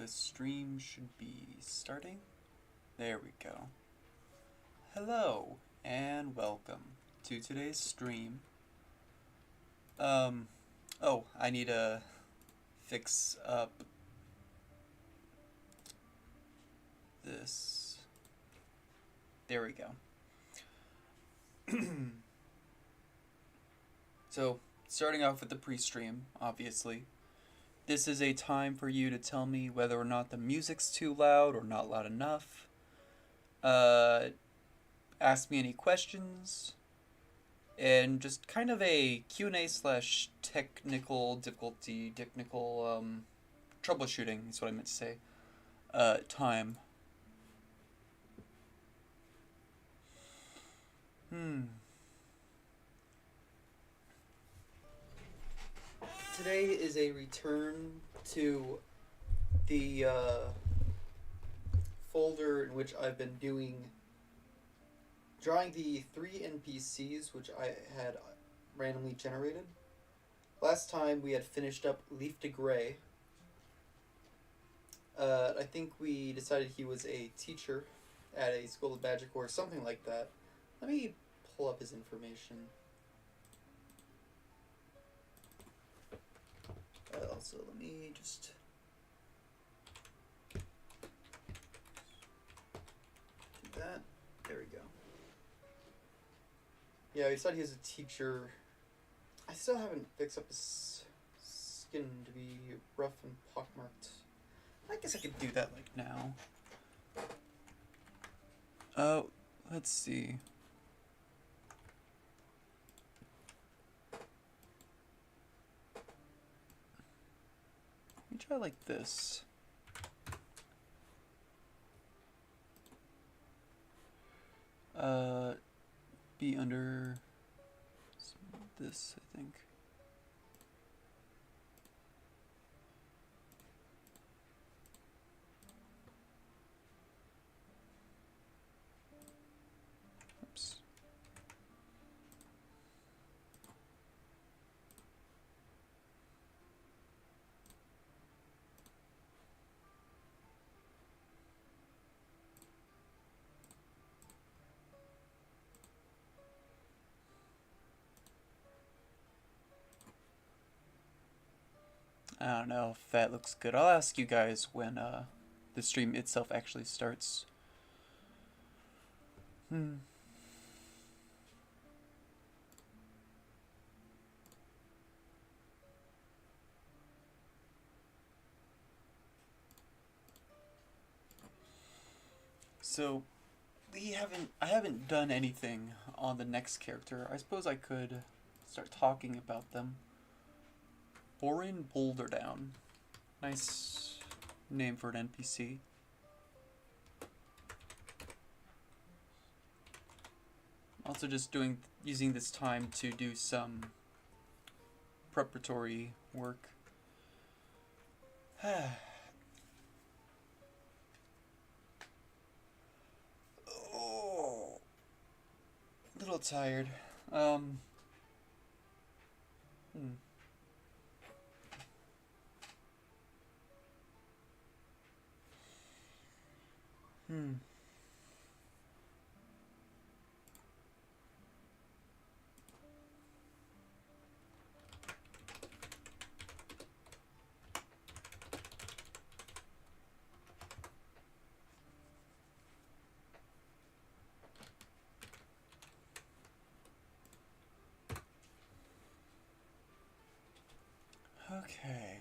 the stream should be starting. There we go. Hello and welcome to today's stream. Oh, I need to fix up this. There we go. So, starting off with the pre-stream, obviously. This is a time for you to tell me whether or not the music's too loud or not loud enough. Ask me any questions. And just kind of a Q&A slash technical difficulty, troubleshooting is what I meant to say, time. Today is a return to the folder in which I've been drawing the 3 NPCs which I had randomly generated. Last time we had finished up Leaf to Gray. I think we decided he was a teacher at a school of magic or something like that. Let me pull up his information. Also, let me just do that. There we go. Yeah, he said he was a teacher. I still haven't fixed up his skin to be rough and pockmarked. I guess I could do that like now. Oh, let's see. Let me try like this. Be under this, I think. Oops. I don't know if that looks good. I'll ask you guys when the stream itself actually starts. So I haven't done anything on the next character. I suppose I could start talking about them. Borin Boulderdown. Nice name for an NPC. Also just using this time to do some preparatory work. Oh, a little tired. Okay.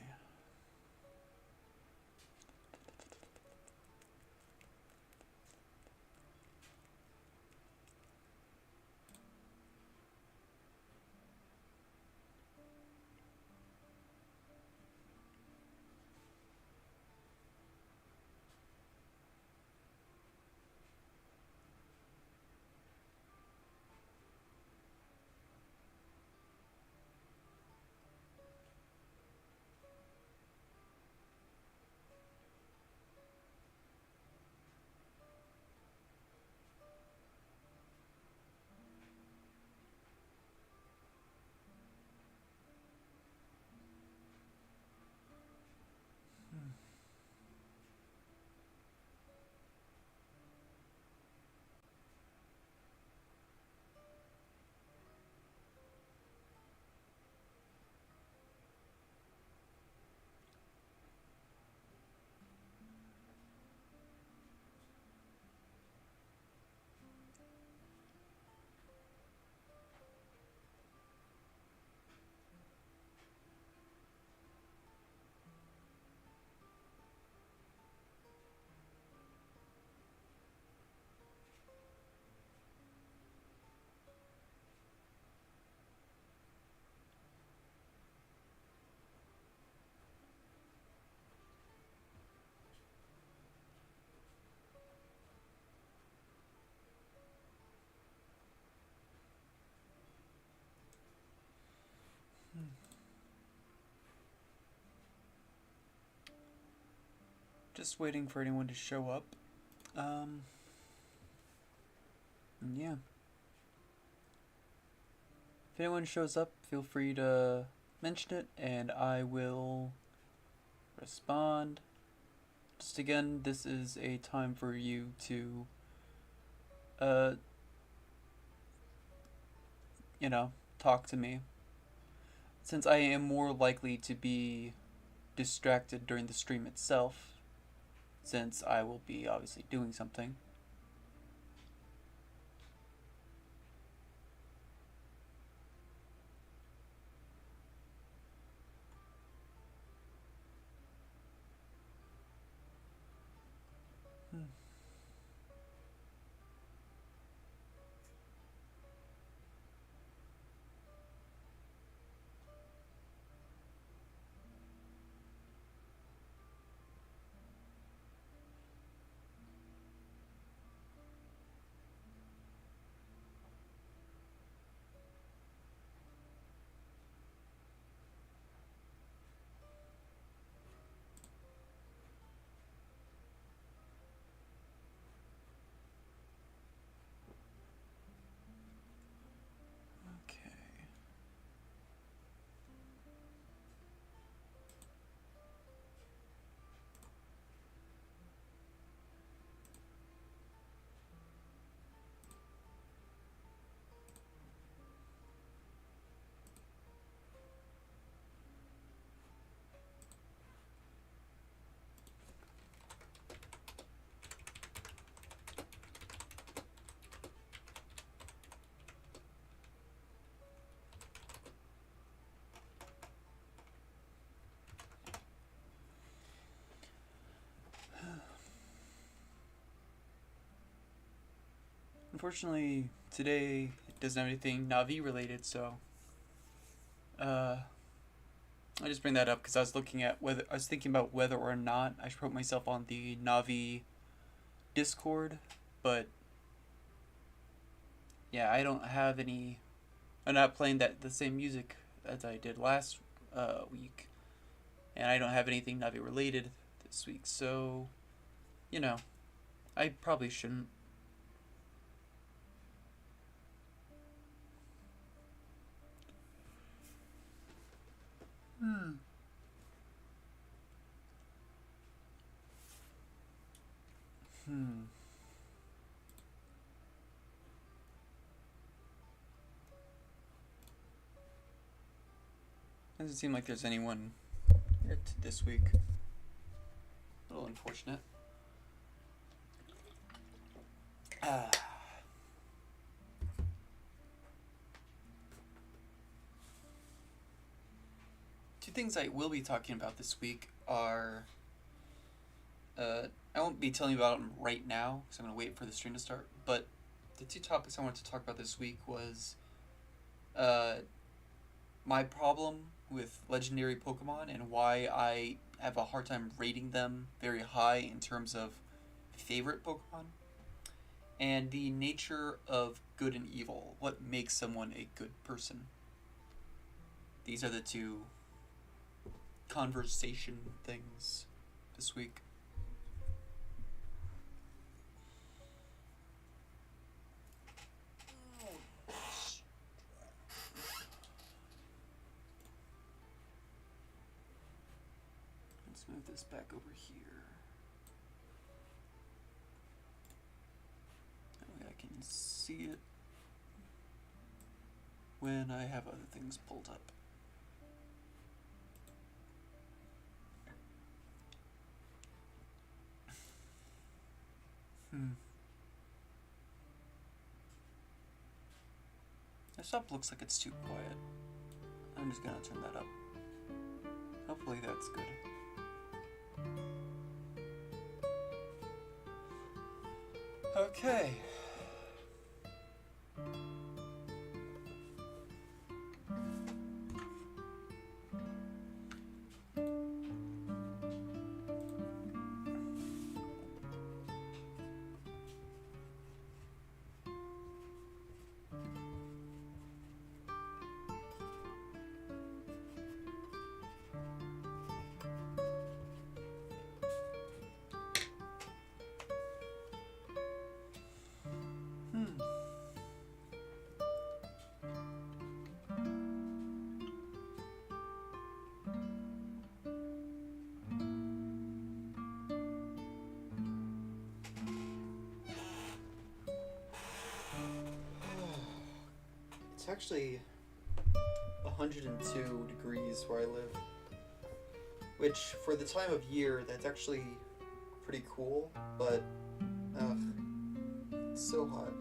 Just waiting for anyone to show up. Yeah. If anyone shows up, feel free to mention it and I will respond. Just again, this is a time for you to, talk to me. Since I am more likely to be distracted during the stream itself, since I will be obviously doing something. Okay. Unfortunately, today it doesn't have anything Navi related, so I just bring that up because I was thinking about whether or not I should put myself on the Navi Discord, but yeah, I don't have any. I'm not playing the same music as I did last week, and I don't have anything Navi related this week, so I probably shouldn't. Doesn't seem like there's anyone here this week. A little unfortunate. Two things I will be talking about this week are, I won't be telling you about them right now because I'm going to wait for the stream to start, but the two topics I wanted to talk about this week was my problem with legendary Pokemon and why I have a hard time rating them very high in terms of favorite Pokemon, and the nature of good and evil, what makes someone a good person. These are the two conversation things this week. Let's move this back over here. That way I can see it when I have other things pulled up. This up looks like it's too quiet. I'm just gonna turn that up. Hopefully that's good. Okay. It's actually 102 degrees where I live, which for the time of year, that's actually pretty cool, but it's so hot.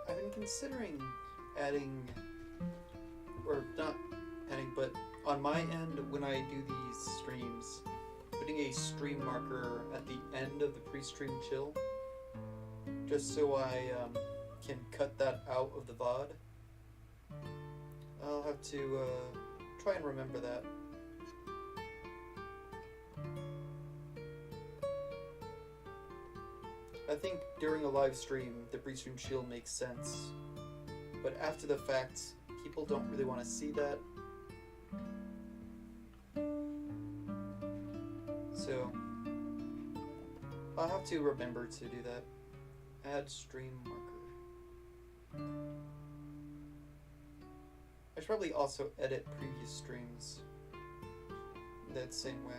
I've been considering adding, or not adding, but on my end, when I do these streams, putting a stream marker at the end of the pre-stream chill, just so I can cut that out of the VOD. I'll have to try and remember that. I think during a live stream, the pre-stream chill makes sense, but after the fact, people don't really want to see that. So, I'll have to remember to do that. Add stream marker. I should probably also edit previous streams that same way.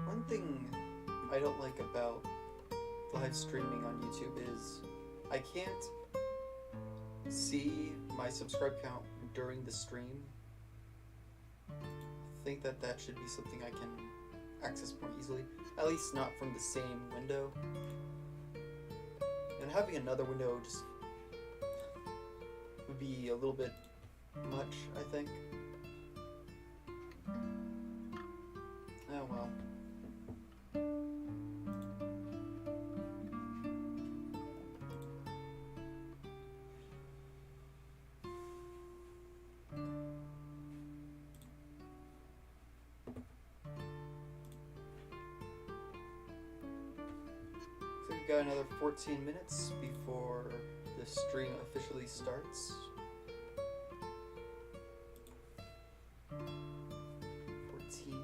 One thing I don't like about live streaming on YouTube is I can't see my subscribe count during the stream. I think that should be something I can access more easily, at least not from the same window. And having another window just would be a little bit much, I think. we've got another 14 minutes before the stream officially starts. 14.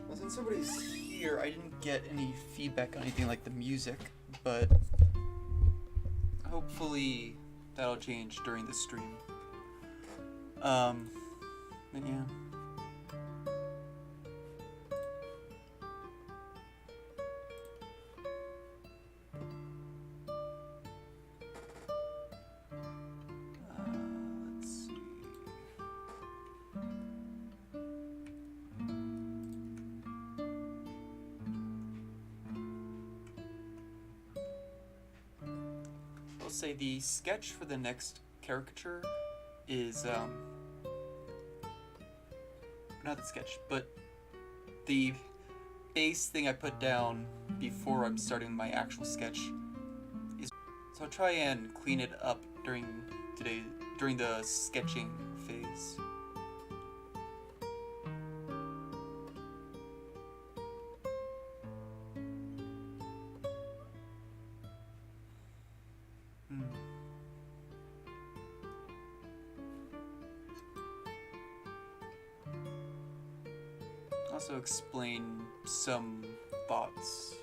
Well, since somebody's here, I didn't get any feedback on anything like the music, but hopefully that'll change during the stream. But yeah. Let's see. I'll say the sketch for the next caricature is not the sketch, but the base thing I put down before I'm starting my actual sketch is, so I'll try and clean it up during the sketching phase. Also explain some thoughts.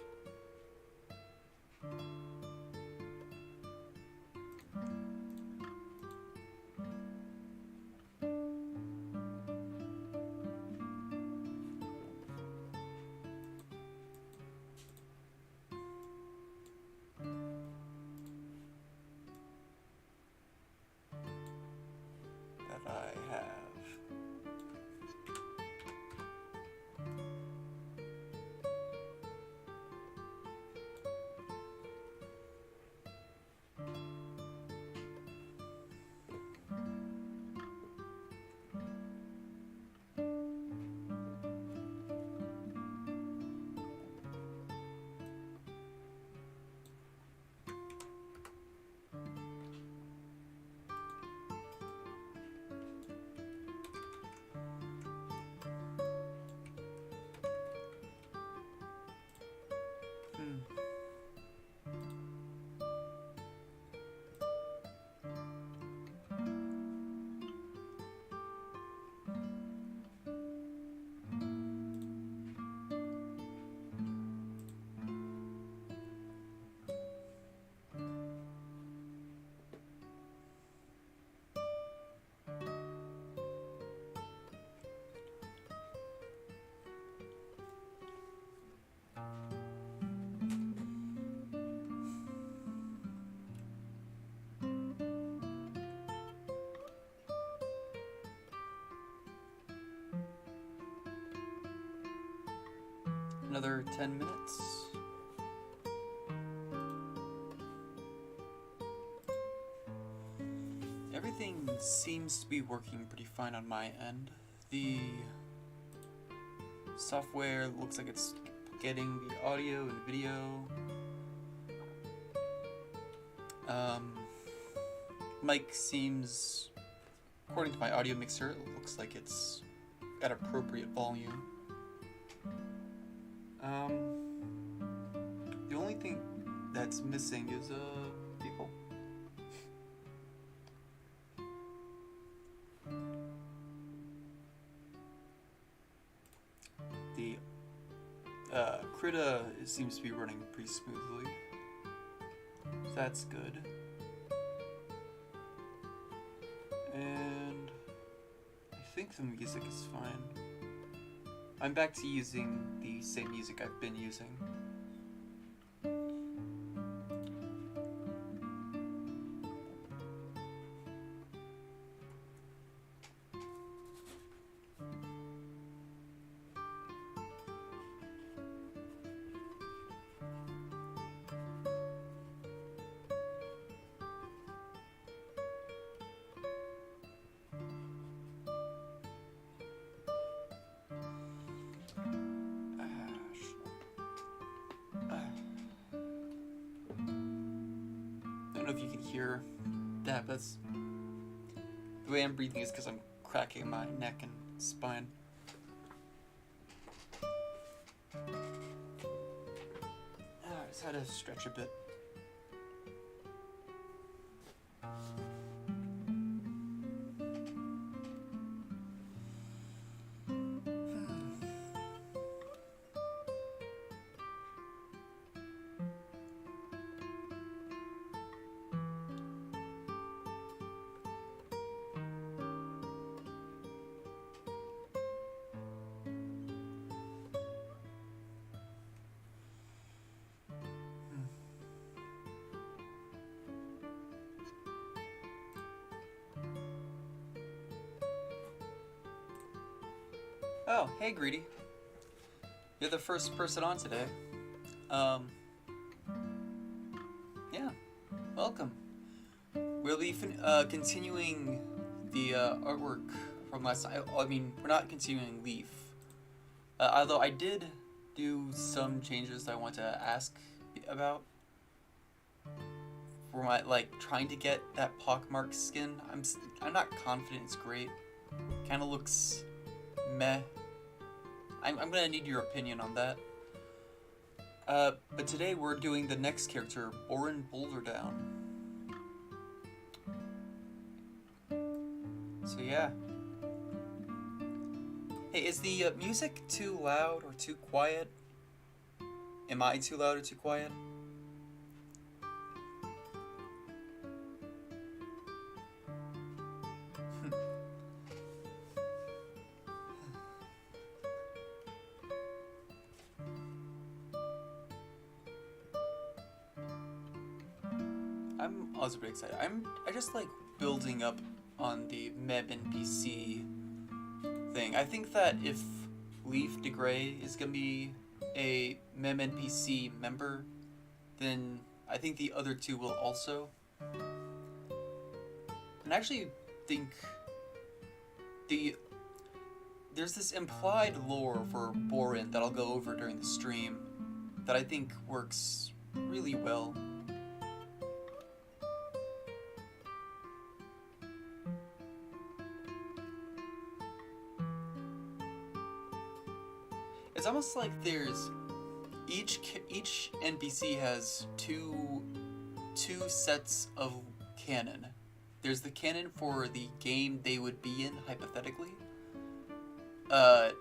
That I have. Another 10 minutes. Everything seems to be working pretty fine on my end. The software looks like it's getting the audio and video. Mic seems, according to my audio mixer, it looks like it's at appropriate volume. The only thing that's missing is people. The Krita seems to be running pretty smoothly, so that's good. And I think the music is fine. I'm back to using the same music I've been using. I don't know if you can hear that, but the way I'm breathing is because I'm cracking my neck and spine. Just had to stretch a bit. Oh, hey Greedy. You're the first person on today. Yeah, welcome. We'll be continuing the artwork from last time. I mean, we're not continuing Leaf. Although I did do some changes I want to ask about. For my, like, trying to get that pockmark skin. I'm not confident it's great. Kinda looks meh. I'm gonna need your opinion on that. But today we're doing the next character, Orin Boulderdown. So yeah. Hey, is the music too loud or too quiet? Am I too loud or too quiet? I'm also pretty excited. I just like building up on the MEMNPC thing. I think that if Leaf DeGray is gonna be a MEMNPC member, then I think the other two will also. And I actually think there's this implied lore for Borin that I'll go over during the stream that I think works really well. It's almost like there's each NPC has two sets of canon. There's the canon for the game they would be in hypothetically. The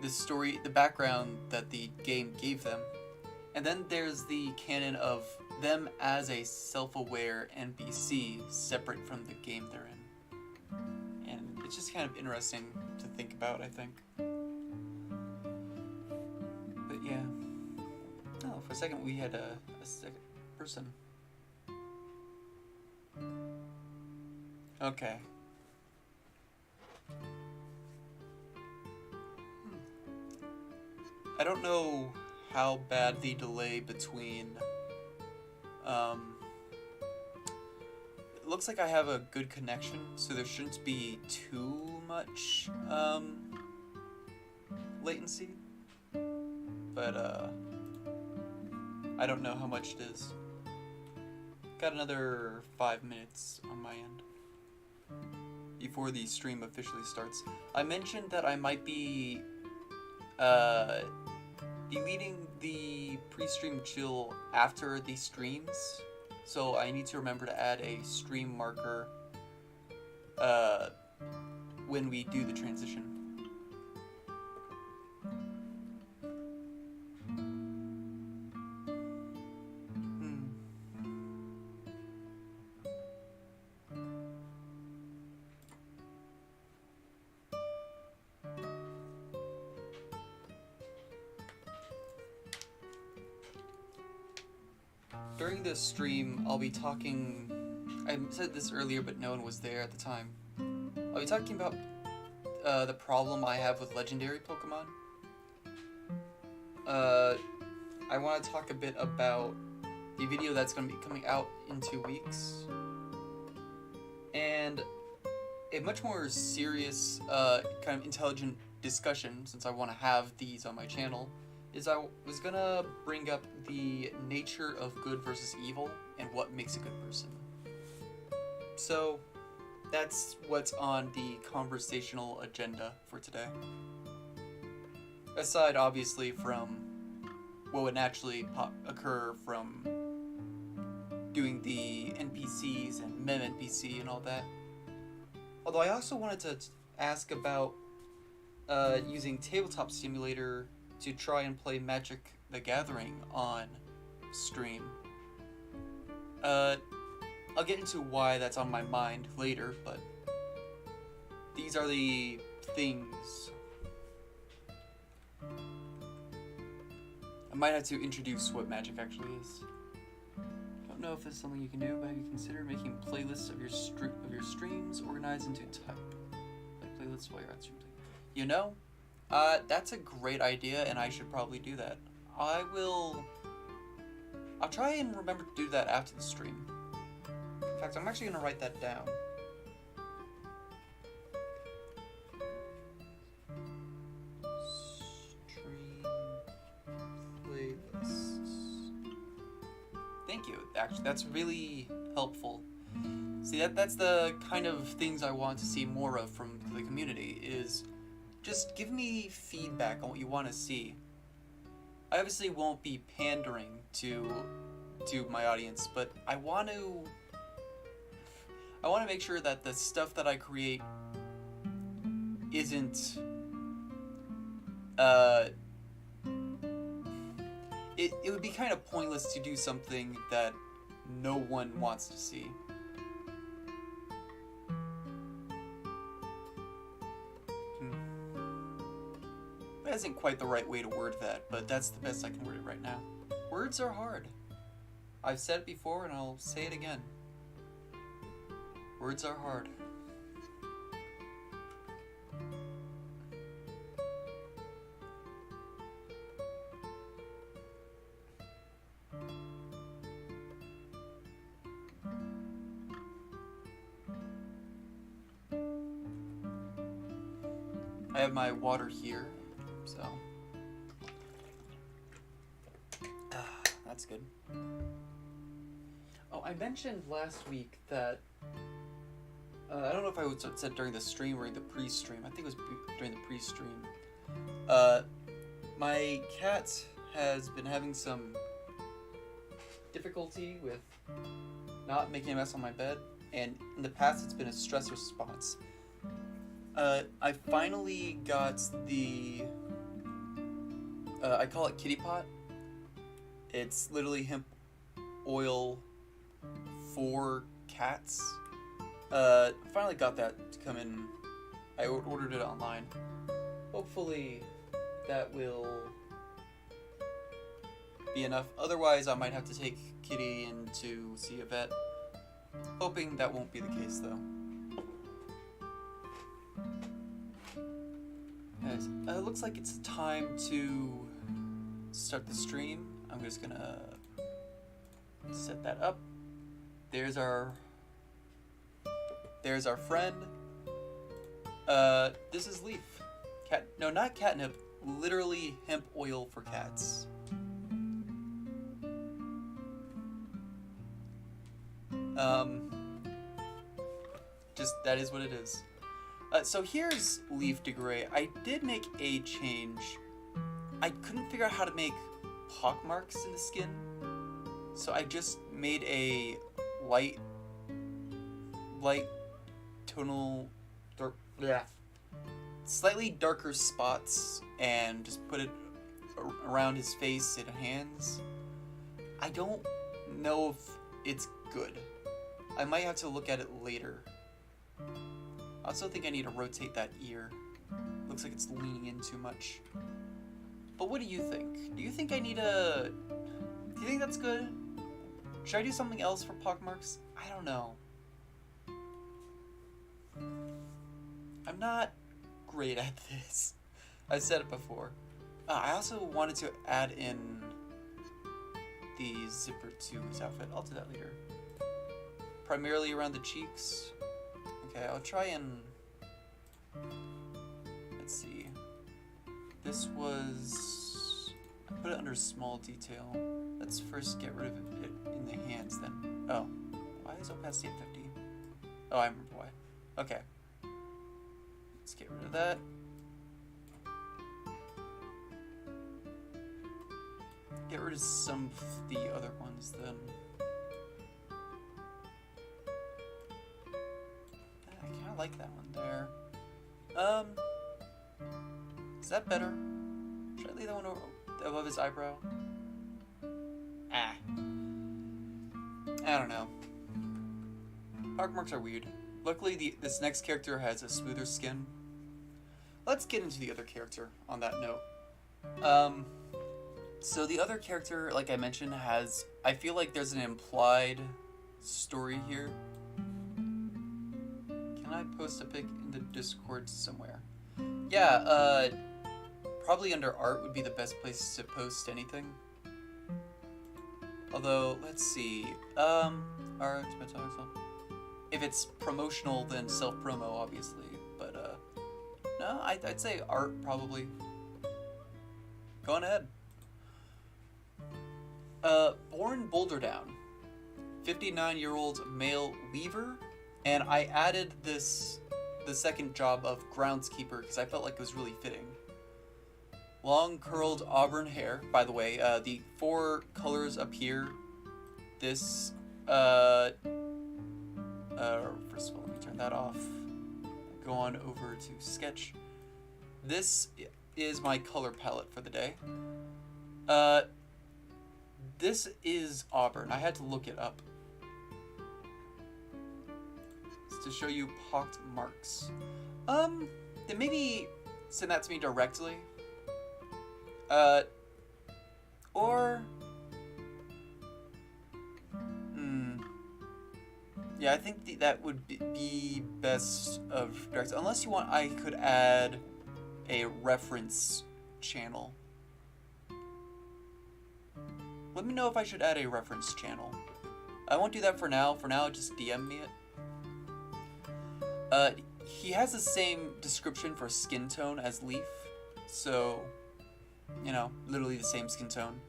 story, the background that the game gave them, and then there's the canon of them as a self-aware NPC separate from the game they're in. And it's just kind of interesting to think about, I think. Yeah. Oh, for a second we had a second person. Okay. I don't know how bad the delay between it looks like I have a good connection, so there shouldn't be too much latency. But I don't know how much it is. Got another 5 minutes on my end before the stream officially starts. I mentioned that I might be deleting the pre-stream chill after the streams, so I need to remember to add a stream marker when we do the transition. During this stream, I'll be talking... I said this earlier, but no one was there at the time. I'll be talking about the problem I have with legendary Pokemon. I want to talk a bit about the video that's going to be coming out in 2 weeks. And a much more serious, kind of intelligent discussion, since I want to have these on my channel, is I was gonna bring up the nature of good versus evil and what makes a good person. So that's what's on the conversational agenda for today. Aside, obviously, from what would naturally occur from doing the NPCs and MEMNPC and all that. Although I also wanted to ask about using Tabletop Simulator to try and play Magic the Gathering on stream. I'll get into why that's on my mind later, but these are the things. I might have to introduce what Magic actually is. Don't know if this is something you can do, but have you considered making playlists of your streams organized into type? Like playlists while you're on stream. You know, that's a great idea, and I should probably do that. I'll try and remember to do that after the stream. In fact, I'm actually gonna write that down. Thank you. Actually, that's really helpful. See, that's the kind of things I want to see more of from the community, is just give me feedback on what you want to see. I obviously won't be pandering to my audience, but I want to make sure that the stuff that I create isn't it would be kind of pointless to do something that no one wants to see. That isn't quite the right way to word that, but that's the best I can word it right now. Words are hard. I've said it before and I'll say it again. Words are hard. I have my water here, so that's good. Oh, I mentioned last week that I don't know if I said during the stream or the pre-stream. I think it was during the pre-stream. My cat has been having some difficulty with not making a mess on my bed, and in the past it's been a stress response. I finally got the, I call it kitty pot. It's literally hemp oil for cats. Finally got that to come in. I ordered it online. Hopefully that will be enough. Otherwise I might have to take Kitty in to see a vet. Hoping that won't be the case though. Guys, it looks like it's time to start the stream. I'm just gonna set that up. There's our friend. This is Leaf. No, not catnip. Literally hemp oil for cats. Just that is what it is. So here's Leaf de Grey. I did make a change. I couldn't figure out how to make pockmarks in the skin, so I just made a light tonal, slightly darker spots, and just put it around his face and hands. I don't know if it's good. I might have to look at it later. I also think I need to rotate that ear. Looks like it's leaning in too much. But what do you think? Do you think I need a... Do you think that's good? Should I do something else for pockmarks? I don't know. I'm not great at this. I've said it before. I also wanted to add in the zipper to his outfit. I'll do that later. Primarily around the cheeks. Okay, I'll try and... Let's see. This was... I put it under small detail. Let's first get rid of it in the hands then. Oh. Why is opacity at 50? Oh, I remember why. Okay. Let's get rid of that. get rid of some of the other ones then. I kind of like that one there. Is that better? Should I leave that one above his eyebrow? I don't know. Pockmarks are weird. Luckily, this next character has a smoother skin. Let's get into the other character on that note. So the other character, like I mentioned, has... I feel like there's an implied story here. Can I post a pic in the Discord somewhere? Yeah, probably under art would be the best place to post anything. Although, let's see. Art, if it's promotional, then self-promo, obviously. But, no, I'd say art, probably. Go on ahead. Born Boulder Down. 59-year-old male weaver. And I added the second job of groundskeeper because I felt like it was really fitting. Long curled auburn hair. By the way, the 4 colors up here. This, first of all, let me turn that off. Go on over to sketch. This is my color palette for the day. This is auburn. I had to look it up. It's to show you pocked marks. Then maybe send that to me directly. Or... Yeah, I think that would be best of direct. Unless you want, I could add a reference channel. Let me know if I should add a reference channel. I won't do that for now. For now, just DM me it. He has the same description for skin tone as Leaf. So, you know, literally the same skin tone.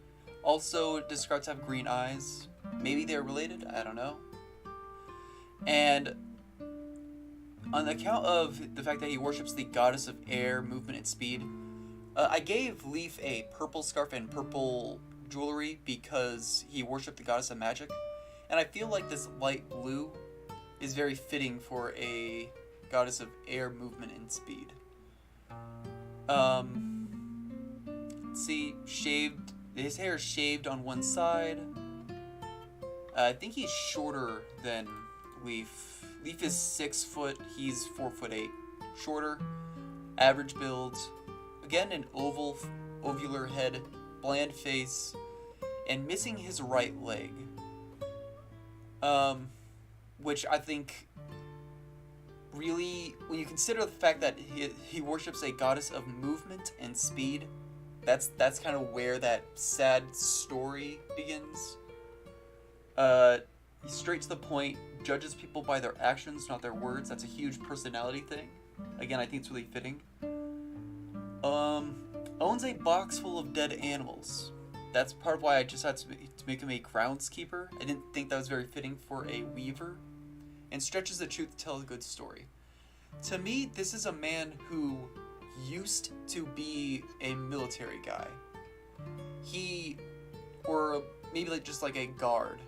Also described to have green eyes. Maybe they're related, I don't know. And on account of the fact that he worships the goddess of air, movement, and speed, I gave Leaf a purple scarf and purple jewelry because he worshipped the goddess of magic. And I feel like this light blue is very fitting for a goddess of air, movement, and speed. Let's see, shaved. His hair is shaved on one side. I think he's shorter than Leaf. Leaf is 6 foot, he's 4'8". Shorter, average build. Again, an ovular head, bland face, and missing his right leg. Which I think really, when you consider the fact that he worships a goddess of movement and speed, that's kind of where that sad story begins. He's straight to the point, judges people by their actions, not their words. That's a huge personality thing. Again, I think it's really fitting. Owns a box full of dead animals. That's part of why I just had to make him a groundskeeper. I didn't think that was very fitting for a weaver. And stretches the truth to tell a good story. To me, this is a man who used to be a military guy. Or maybe just like a guard.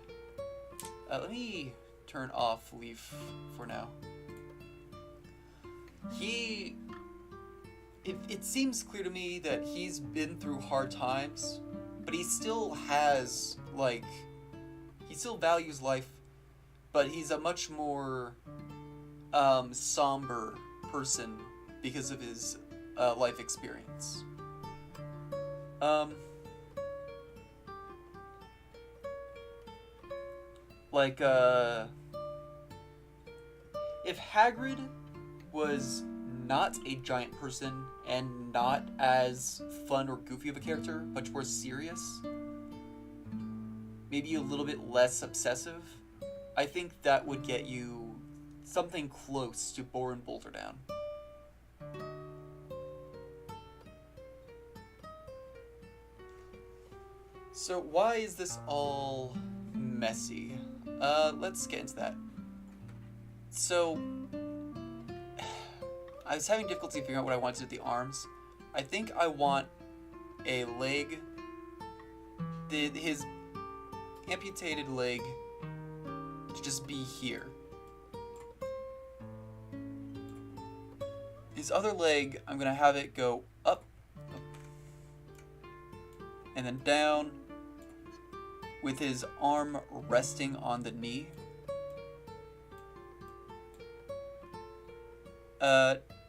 Let me turn off Leaf for now. It seems clear to me that he's been through hard times, but he still has, he still values life, but he's a much more somber person because of his life experience. If Hagrid was not a giant person and not as fun or goofy of a character, much more serious, maybe a little bit less obsessive, I think that would get you something close to Born Boulder Down. So why is this all messy? Let's get into that. So, I was having difficulty figuring out what I wanted to do with the arms. I think I want a leg his amputated leg to just be here. His other leg, I'm gonna have it go up, and then down, with his arm resting on the knee.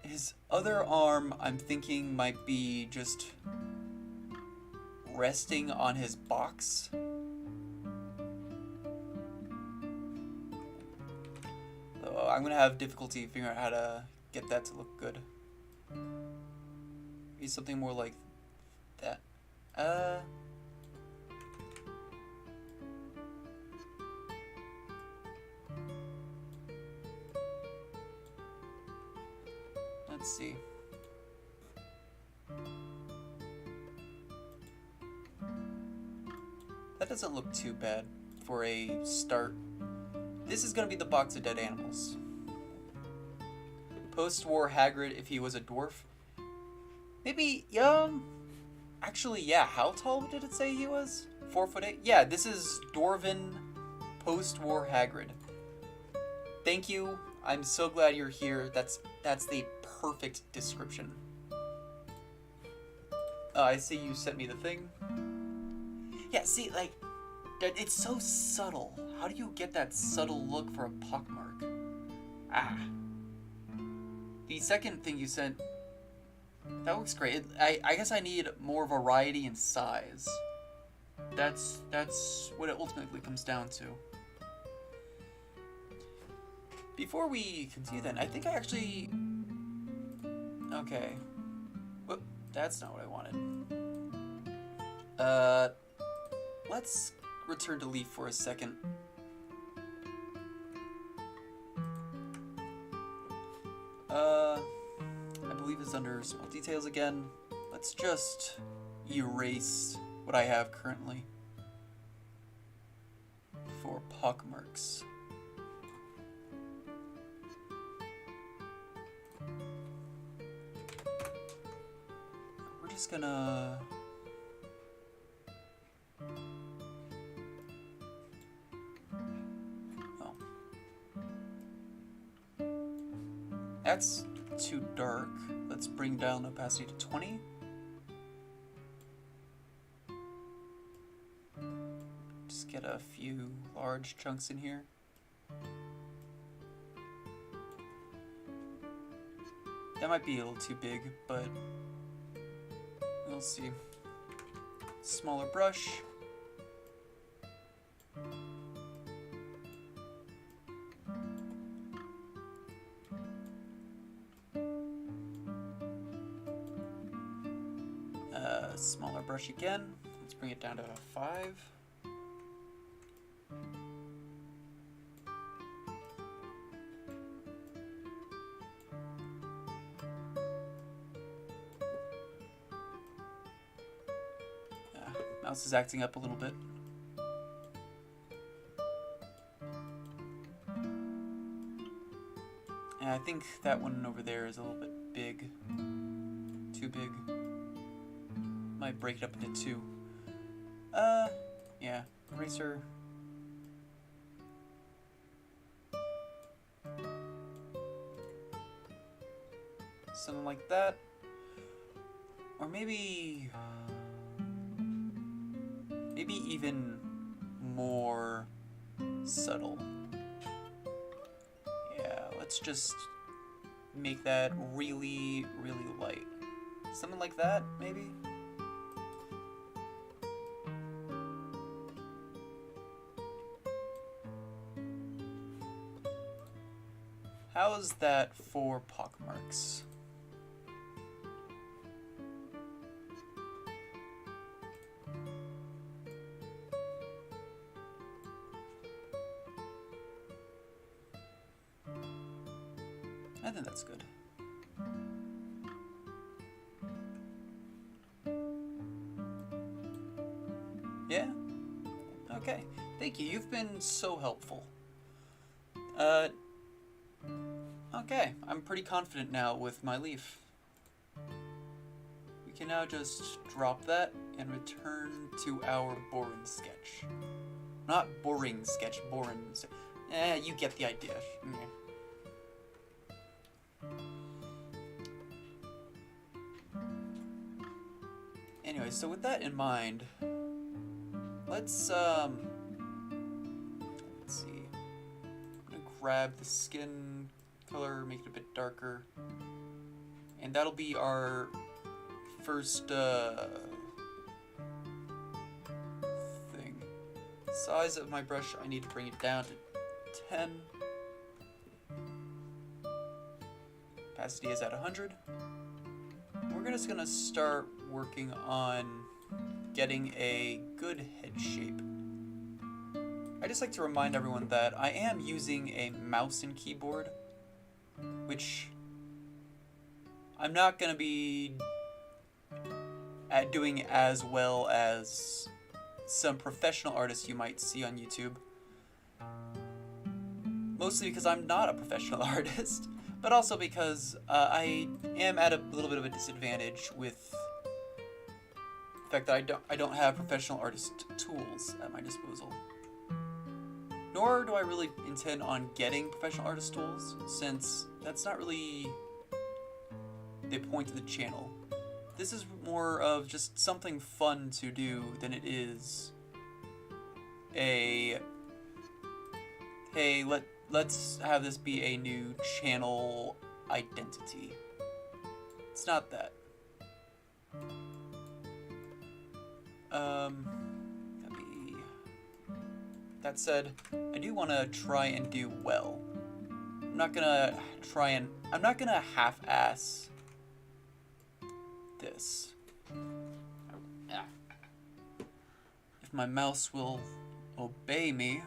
His other arm, I'm thinking, might be just resting on his box. So I'm gonna have difficulty figuring out how to get that to look good. Maybe something more like that. Let's see. That doesn't look too bad for a start. This is gonna be the box of dead animals. Post-war Hagrid if he was a dwarf. Maybe, actually, yeah, how tall did it say he was? 4'8"? Yeah, this is Dwarven post-war Hagrid. Thank you. I'm so glad you're here. That's the perfect description. I see you sent me the thing. Yeah, see, like, it's so subtle. How do you get that subtle look for a pockmark? The second thing you sent, that looks great. I guess I need more variety in size. That's what it ultimately comes down to. Before we continue then, I think I actually... Okay. Whoop, that's not what I wanted. Let's return to Leaf for a second. I believe it's under small details again. Let's just erase what I have currently for pockmarks. We're just gonna... Oh. That's too dark. Let's bring down opacity to 20. Just get a few large chunks in here. That might be a little too big, but we'll see. Smaller brush. Smaller brush again. Let's bring it down to 5. Mouse is acting up a little bit. And I think that one over there is a little bit big. Too big. Might break it up into 2. Yeah. Eraser. Something like that. Or maybe even more subtle. Yeah, let's just make that really, really light. Something like that, maybe? How's that for pockmarks? I think that's good. Yeah? Okay. Thank you. You've been so helpful. Okay. I'm pretty confident now with my leaf. We can now just drop that and return to our boring sketch. Not boring sketch, boring. You get the idea. Anyway, so with that in mind, let's see. I'm gonna grab the skin color, make it a bit darker, and that'll be our first thing. Size of my brush, I need to bring it down to 10. Opacity is at 100. We're just gonna start working on getting a good head shape. I just like to remind everyone that I am using a mouse and keyboard, which I'm not gonna be at doing as well as some professional artists you might see on YouTube. Mostly because I'm not a professional artist, but also because I am at a little bit of a disadvantage with the fact that I don't have professional artist tools at my disposal. Nor do I really intend on getting professional artist tools, since that's not really the point of the channel. This is more of just something fun to do than it is a, hey, let's have this be a new channel identity. It's not that. That said, I do want to try and do well. I'm not gonna half-ass this. If my mouse will obey me,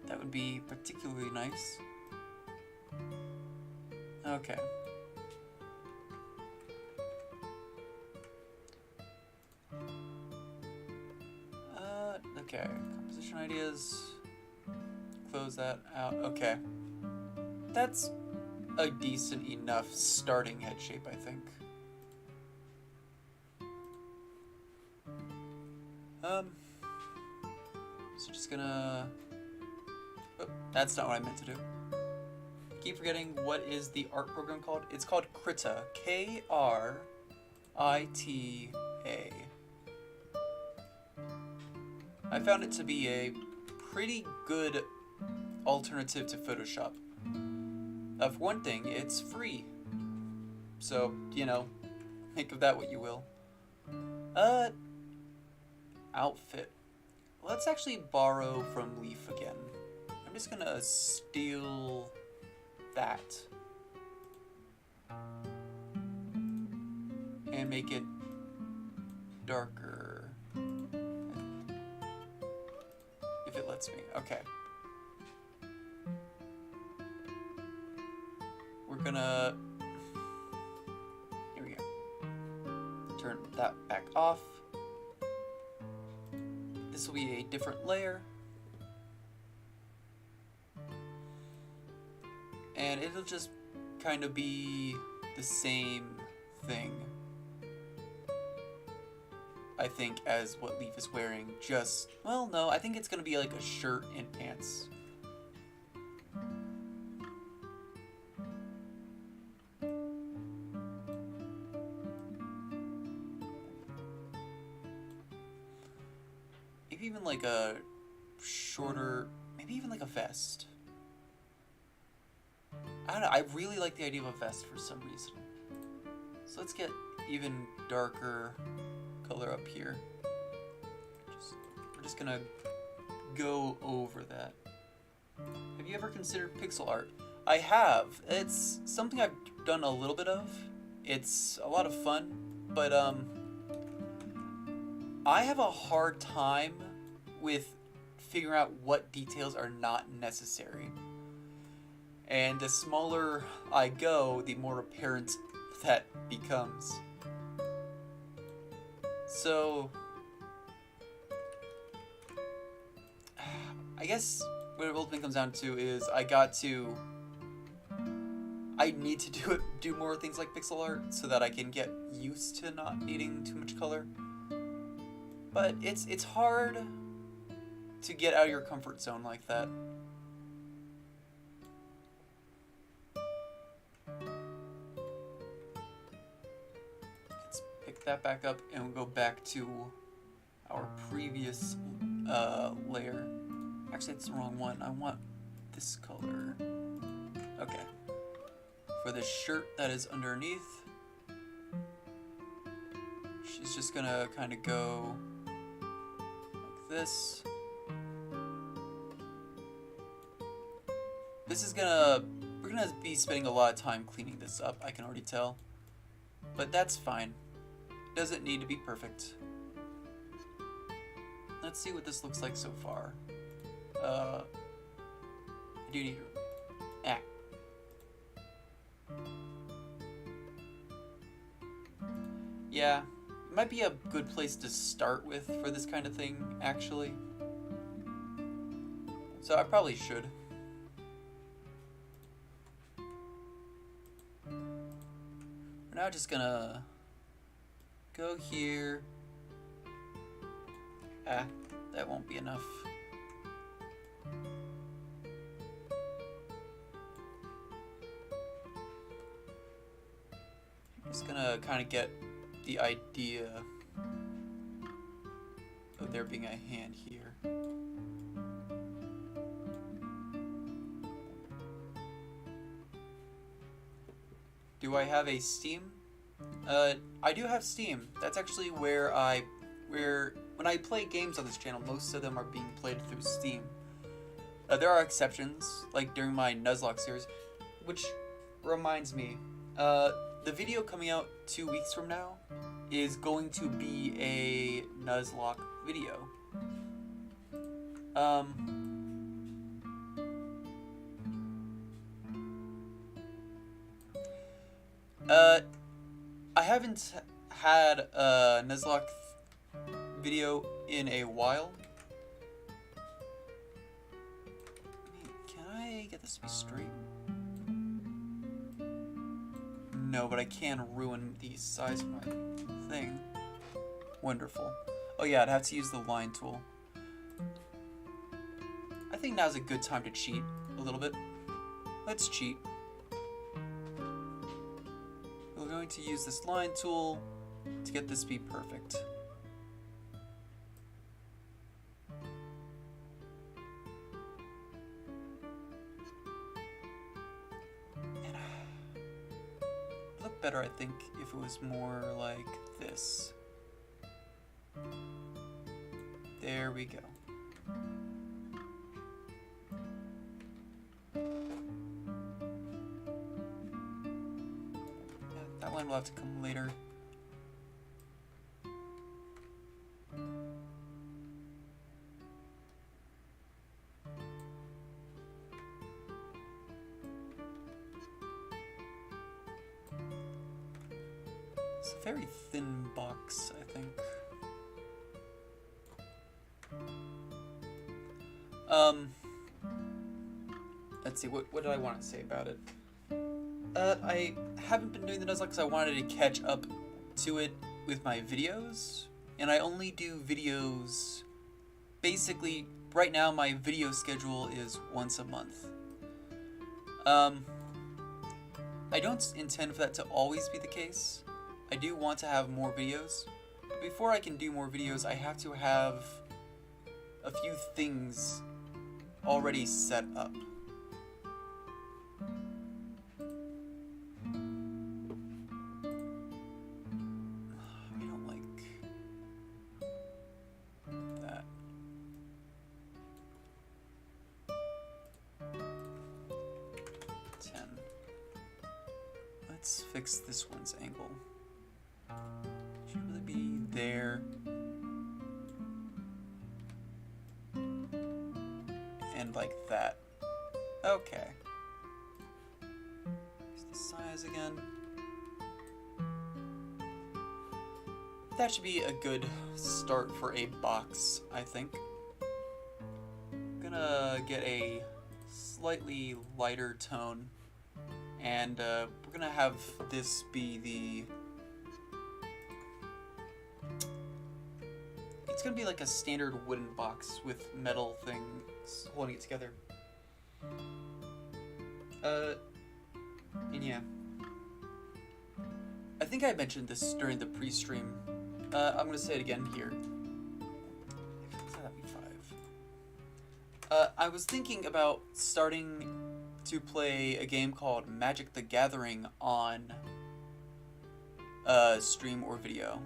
that would be particularly nice. Okay. Okay, composition ideas. Close that out. Okay. That's a decent enough starting head shape, I think. So just gonna... Oh, that's not what I meant to do. Keep forgetting what is the art program called. It's called Krita. Krita. I found it to be a pretty good alternative to Photoshop. For one thing, it's free. So, you know, make of that what you will. Outfit. Let's actually borrow from Leaf again. I'm just gonna steal that. And make it darker. If it lets me. Okay. We're gonna... Here we go. Turn that back off. This will be a different layer. And it'll just kind of be the same thing, I think, as what Leaf is wearing. Just, well, no, I think it's gonna be like a shirt and pants. Maybe even like a shorter, maybe even like a vest. I don't know, I really like the idea of a vest for some reason. So let's get even darker color up here. We're just gonna go over that. Have you ever considered pixel art? I have. It's something I've done a little bit of. It's a lot of fun, but I have a hard time with figuring out what details are not necessary. And the smaller I go, the more apparent that becomes. So, I guess what it ultimately comes down to is I I need to do more things like pixel art so that I can get used to not needing too much color. But it's hard to get out of your comfort zone like that. Let's pick that back up and we'll go back to our previous layer. Actually, it's the wrong one. I want this color. Okay. For the shirt that is underneath, she's just gonna kind of go like this. We're gonna be spending a lot of time cleaning this up, I can already tell. But that's fine. Doesn't need to be perfect. Let's see what this looks like so far. I do need to... Yeah, it might be a good place to start with for this kind of thing, actually. So I probably should. We're now just gonna go here. That won't be enough. Just gonna kind of get the idea of there being a hand here. Do I have a Steam? I do have Steam. That's actually where when I play games on this channel, most of them are being played through Steam. There are exceptions, like during my Nuzlocke series, which reminds me, the video coming out 2 weeks from now is going to be a Nuzlocke video. I haven't had a Nuzlocke video in a while. Can I get this to be straight? No, but I can ruin the size of my thing. Wonderful. Oh yeah, I'd have to use the line tool. I think now's a good time to cheat a little bit. Let's cheat. We're going to use this line tool to get this to be perfect. Better, I think, if it was more like this. There we go. Yeah, that line will have to come later. It's a very thin box, I think. Let's see, what did I want to say about it? I haven't been doing the Nuzlocke because I wanted to catch up to it with my videos, and I only do videos, basically, right now my video schedule is once a month. I don't intend for that to always be the case. I do want to have more videos. But before I can do more videos, I have to have a few things already set up. I don't like that. Let's fix this one's angle. Should really be there. And like that. Okay. Here's the size again. That should be a good start for a box, I think. I'm gonna get a slightly lighter tone And we're gonna have this be the... It's gonna be like a standard wooden box with metal things holding it together. And yeah. I think I mentioned this during the pre-stream. I'm gonna say it again here. I was thinking about starting to play a game called Magic the Gathering on stream or video.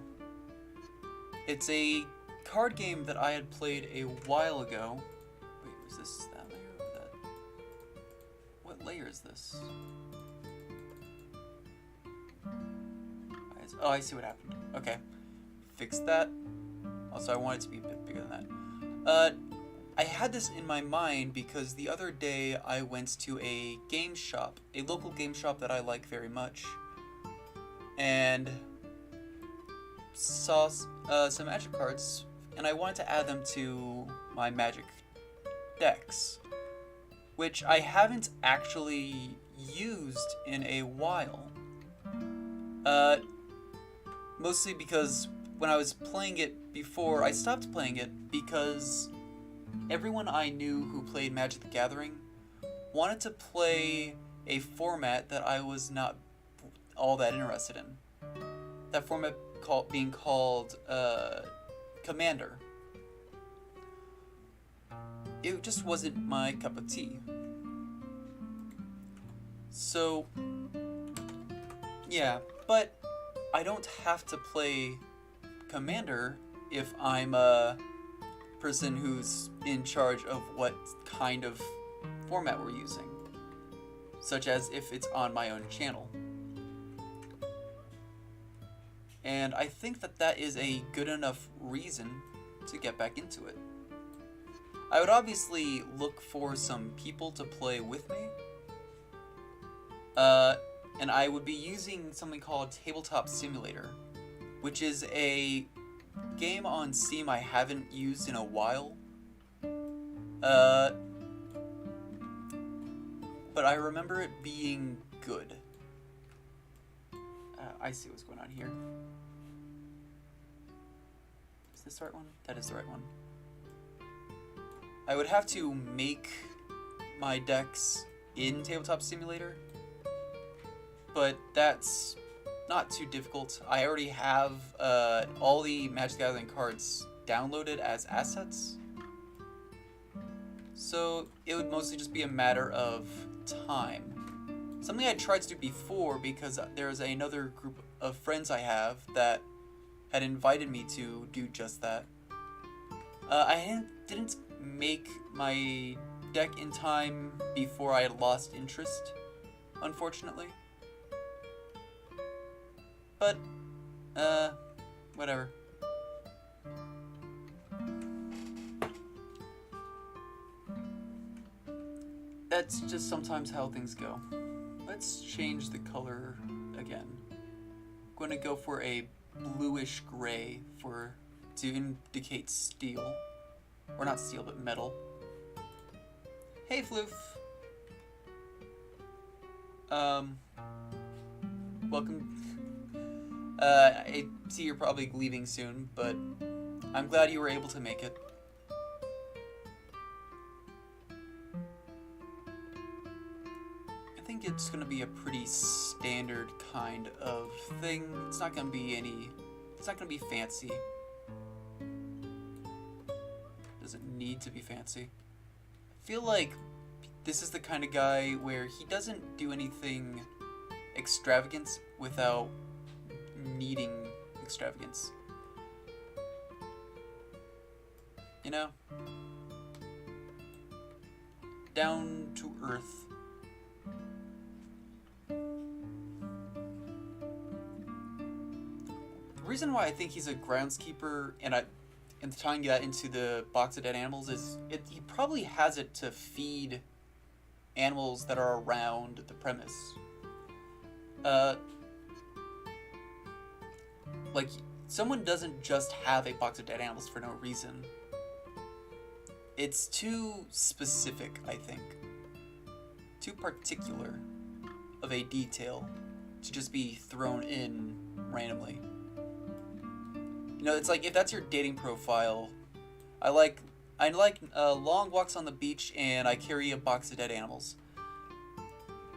It's a card game that I had played a while ago. Wait, was this that layer or that? What layer is this? Oh, I see what happened. Okay. Fix that. Also, I want it to be a bit bigger than that. I had this in my mind because the other day I went to a game shop, a local game shop that I like very much, and saw some Magic cards, and I wanted to add them to my Magic decks, which I haven't actually used in a while. Mostly because when I was playing it before, I stopped playing it because everyone I knew who played Magic the Gathering wanted to play a format that I was not all that interested in. That format being called Commander. It just wasn't my cup of tea. So, yeah, but I don't have to play Commander if I'm a person who's in charge of what kind of format we're using, such as if it's on my own channel. And I think that that is a good enough reason to get back into it. I would obviously look for some people to play with me, and I would be using something called Tabletop Simulator, which is a game on Steam I haven't used in a while. But I remember it being good. I see what's going on here. Is this the right one? That is the right one. I would have to make my decks in Tabletop Simulator, but that's not too difficult. I already have all the Magic the Gathering cards downloaded as assets, so it would mostly just be a matter of time. Something I tried to do before because there's another group of friends I have that had invited me to do just that. I didn't make my deck in time before I had lost interest, unfortunately. But, whatever. That's just sometimes how things go. Let's change the color again. I'm going to go for a bluish gray to indicate steel. Or not steel, but metal. Hey, Floof! Welcome. I see you're probably leaving soon, but I'm glad you were able to make it. I think it's gonna be a pretty standard kind of thing. It's not gonna be fancy. Doesn't need to be fancy. I feel like this is the kind of guy where he doesn't do anything extravagant without needing extravagance. You know? Down to earth. The reason why I think he's a groundskeeper and tying that into the box of dead animals is he probably has it to feed animals that are around the premise. Like, someone doesn't just have a box of dead animals for no reason. It's too specific, I think. Too particular. of a detail to just be thrown in randomly. You know, it's like if that's your dating profile, I like long walks on the beach and I carry a box of dead animals.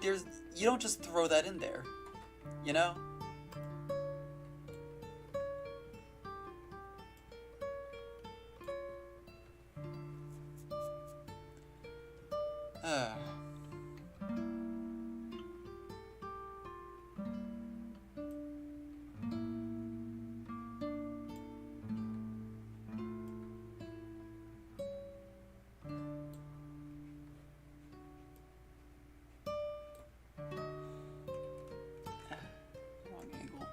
You don't just throw that in there, you know? Wrong angle.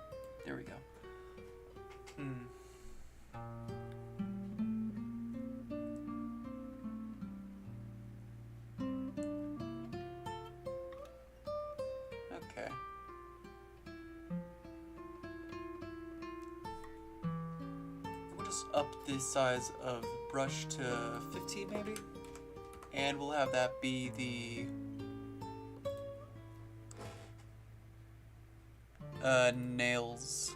There we go. Okay. We'll just up the size of the brush to 15 maybe, and we'll have that be the nails.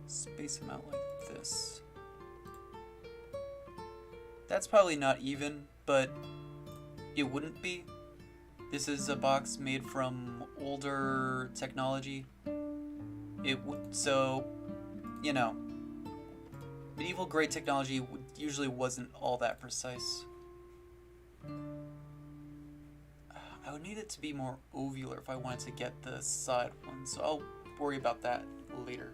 Space them out like this. That's probably not even, but it wouldn't be. This is a box made from older technology. So, you know, medieval grade technology usually wasn't all that precise. I would need it to be more ovular if I wanted to get the side one, so I'll worry about that later.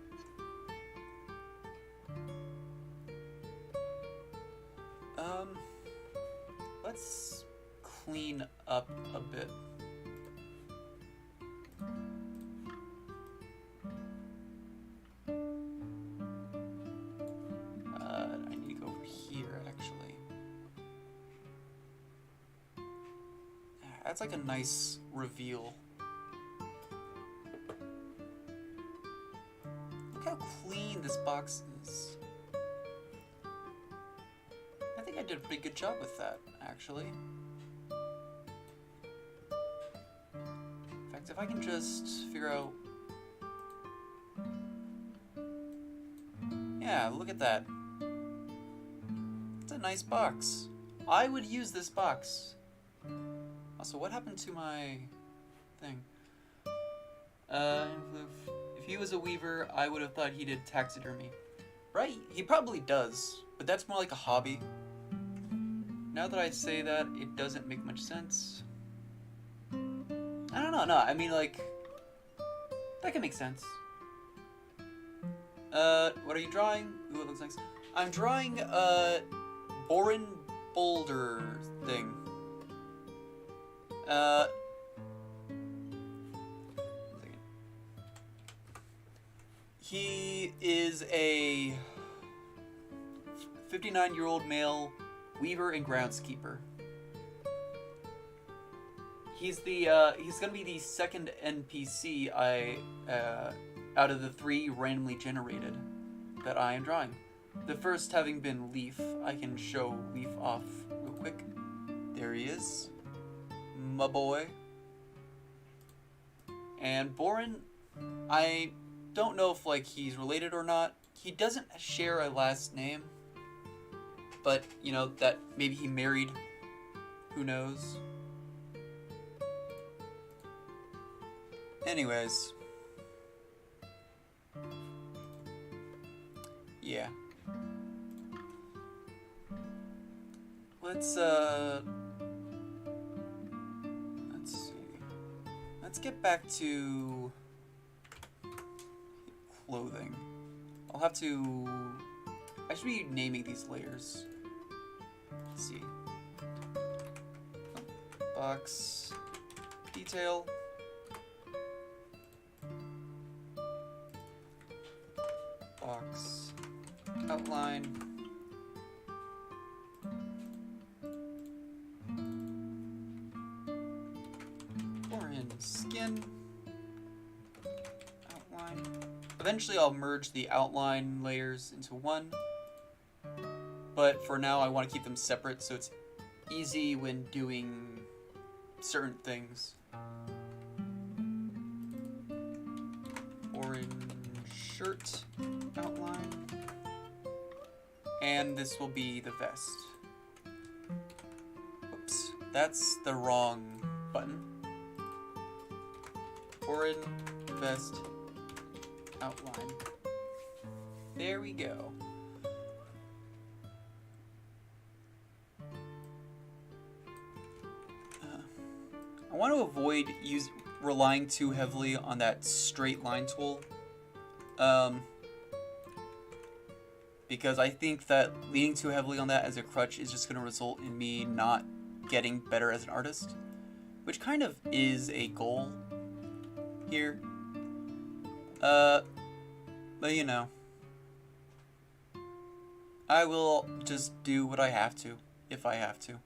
Let's clean up a bit. I need to go over here, actually. That's like a nice reveal. Look how clean this box is. I think I did a pretty good job with that, actually. In fact, if I can just figure out... Yeah, look at that. It's a nice box. I would use this box. Also, what happened to my thing? If he was a weaver, I would have thought he did taxidermy. Right? He probably does, but that's more like a hobby. Now that I say that, it doesn't make much sense. I don't know, no, I mean, like, that can make sense. What are you drawing? Ooh, it looks nice. I'm drawing, Borin Boulder thing. He is a 59-year-old male weaver and groundskeeper. He's gonna be the second NPC out of the 3 randomly generated that I am drawing. The first having been Leaf. I can show Leaf off real quick. There he is. My boy. And Borin, I don't know if like he's related or not. He doesn't share a last name. But, you know, that maybe he married. Who knows? Anyways. Yeah. Let's see. Let's get back to clothing. I'll have to... I should be naming these layers. Let's see. Box. Detail. Box. Outline. Borin skin. Outline. Eventually I'll merge the outline layers into one. But for now I want to keep them separate so it's easy when doing certain things. Orange shirt outline. And this will be the vest. Whoops, that's the wrong button. Orange vest outline. There we go. I want to avoid relying too heavily on that straight line tool. Because I think that leaning too heavily on that as a crutch is just going to result in me not getting better as an artist, which kind of is a goal here. But you know, I will just do what I have to, if I have to.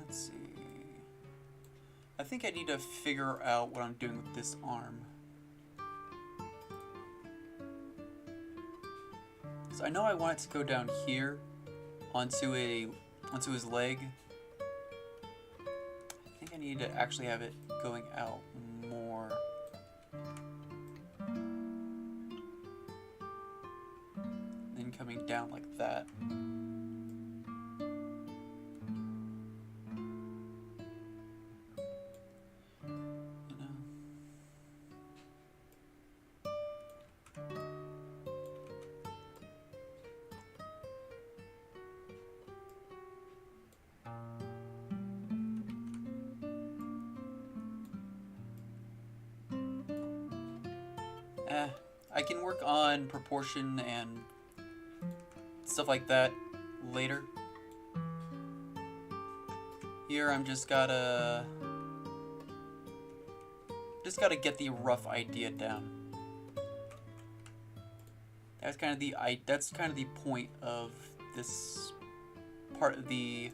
Let's see. I think I need to figure out what I'm doing with this arm. So I know I want it to go down here onto his leg. I think I need to actually have it going out more. Then coming down like that. I can work on proportion and stuff like that later. Here I'm just gotta get the rough idea down. That's kind of the point of this part of the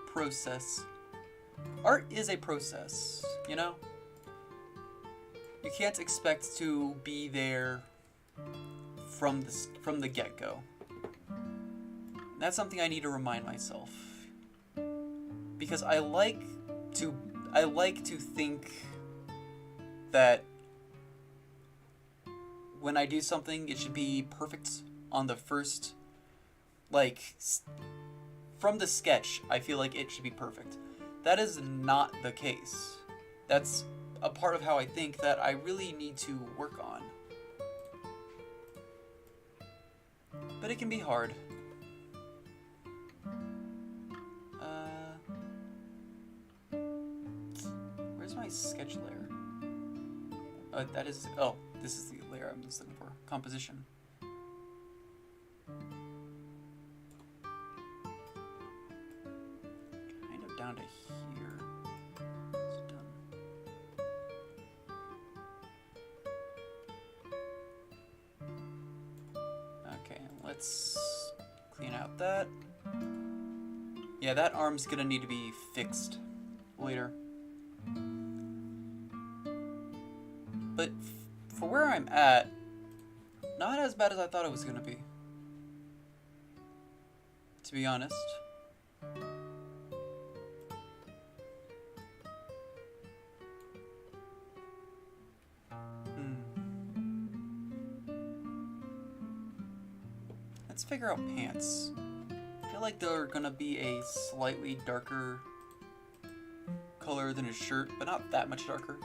process. Art is a process, you know? You can't expect to be there from the get-go. That's something I need to remind myself, because I like to think that when I do something, it should be perfect on the first, like, from the sketch. I feel like it should be perfect. That is not the case. That's a part of how I think that I really need to work on. But it can be hard. Where's my sketch layer? This is the layer I'm just looking for. Composition. Kind of down to here. It's done. Okay, let's clean out that. Yeah, that arm's gonna need to be fixed later. But for where I'm at, not as bad as I thought it was gonna be, to be honest. Let's figure out pants. I feel like they're gonna be a slightly darker color than his shirt, but not that much darker.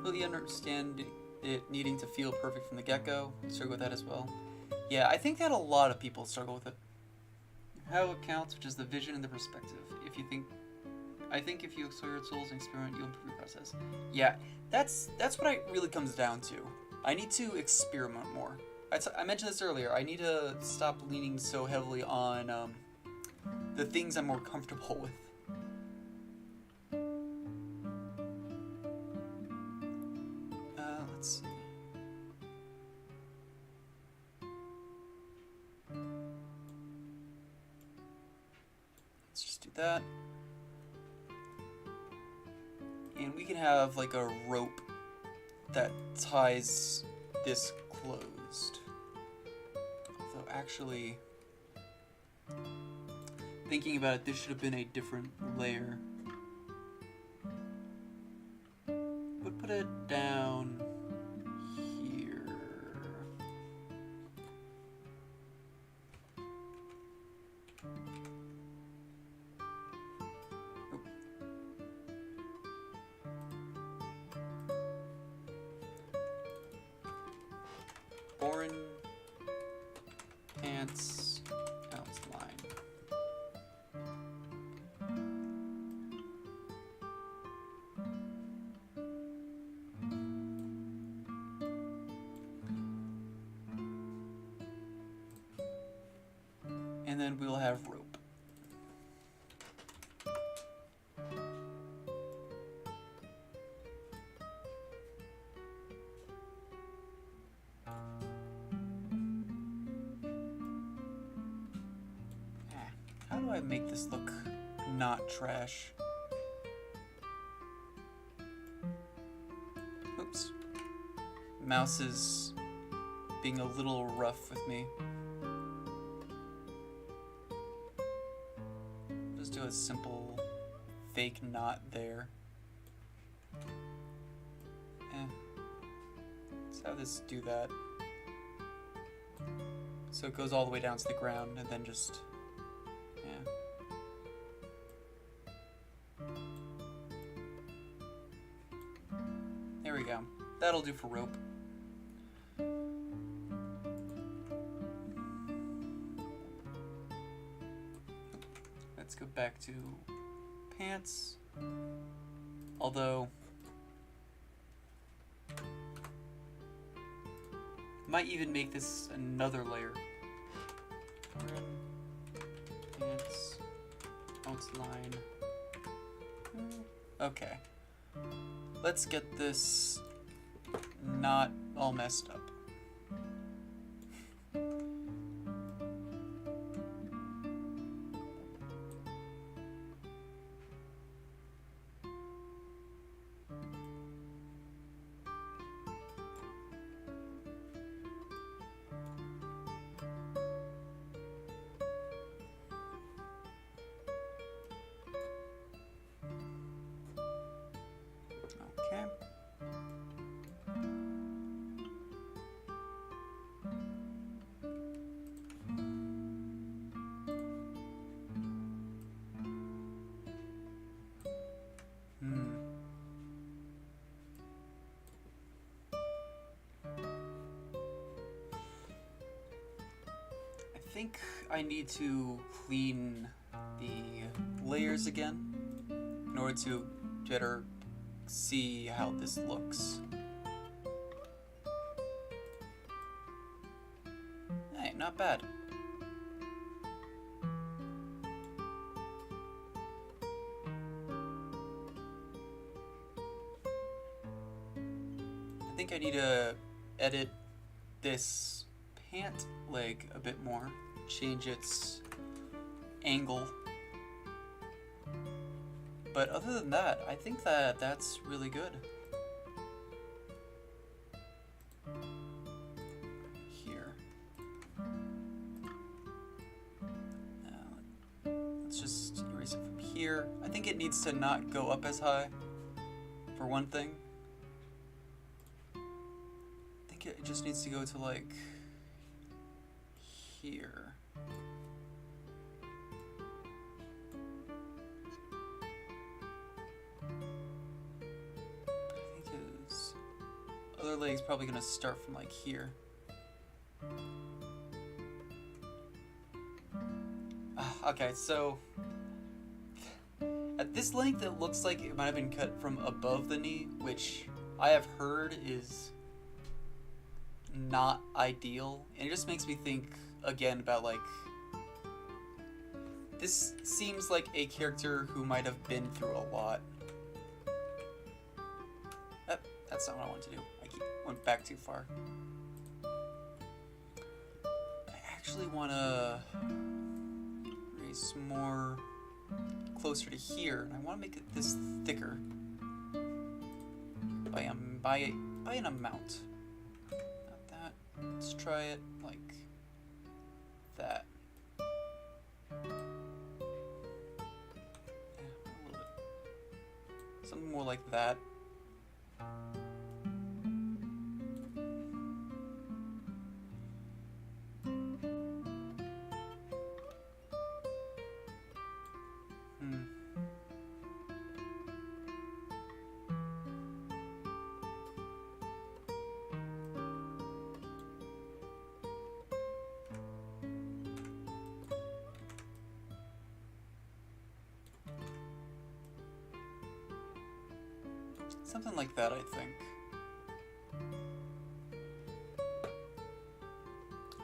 Really understand it needing to feel perfect from the get-go. Struggle with that as well. Yeah, I think that a lot of people struggle with it. How it counts, which is the vision and the perspective. I think if you explore your tools and experiment, you'll improve your process. Yeah, that's what it really comes down to. I need to experiment more. I mentioned this earlier. I need to stop leaning so heavily on the things I'm more comfortable with. that. And we can have like a rope that ties this closed. Although actually, thinking about it, this should have been a different layer. Would put it down here. Orange pants outline. And then we'll have rope. How do I make this look not trash? Oops. Mouse is being a little rough with me. Just do a simple fake knot there. Let's have this do that. So it goes all the way down to the ground and then just... There we go. That'll do for rope. Let's go back to pants. Although, might even make this another layer. Pants outline. Okay. Let's get this not all messed up. Okay. I think I need to clean the layers again in order to better see how this looks. Hey, not bad. I think I need to edit this pant leg a bit more, change its angle. But other than that, I think that that's really good. Here. Let's just erase it from here. I think it needs to not go up as high, for one thing. I think it just needs to go to like here. Other leg's probably gonna start from like here. Okay, so at this length it looks like it might have been cut from above the knee, which I have heard is not ideal, and it just makes me think again about like, this seems like a character who might have been through a lot. That's not what I wanted to do. Went back too far. I actually want to raise more closer to here, and I want to make it this thicker by an amount. Not that. Let's try it like that. Yeah, a little bit. Something more like that. Something like that, I think.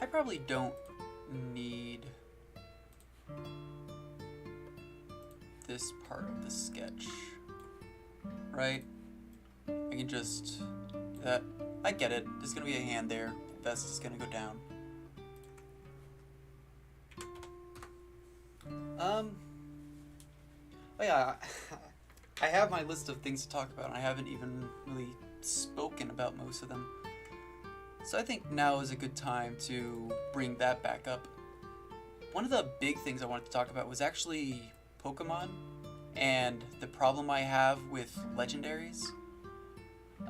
I probably don't need this part of the sketch, right? I can just do that. I get it. There's gonna be a hand there. The vest is gonna go down. Oh yeah, I have my list of things to talk about, and I haven't even really spoken about most of them. So I think now is a good time to bring that back up. One of the big things I wanted to talk about was actually Pokemon and the problem I have with legendaries.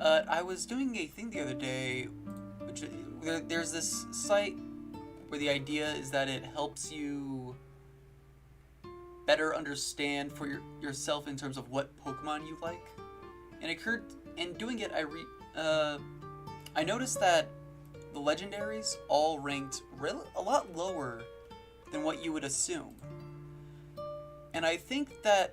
I was doing a thing the other day, which there's this site where the idea is that it helps you better understand for yourself in terms of what Pokemon you like. And in doing it, I noticed that the legendaries all ranked a lot lower than what you would assume. And I think I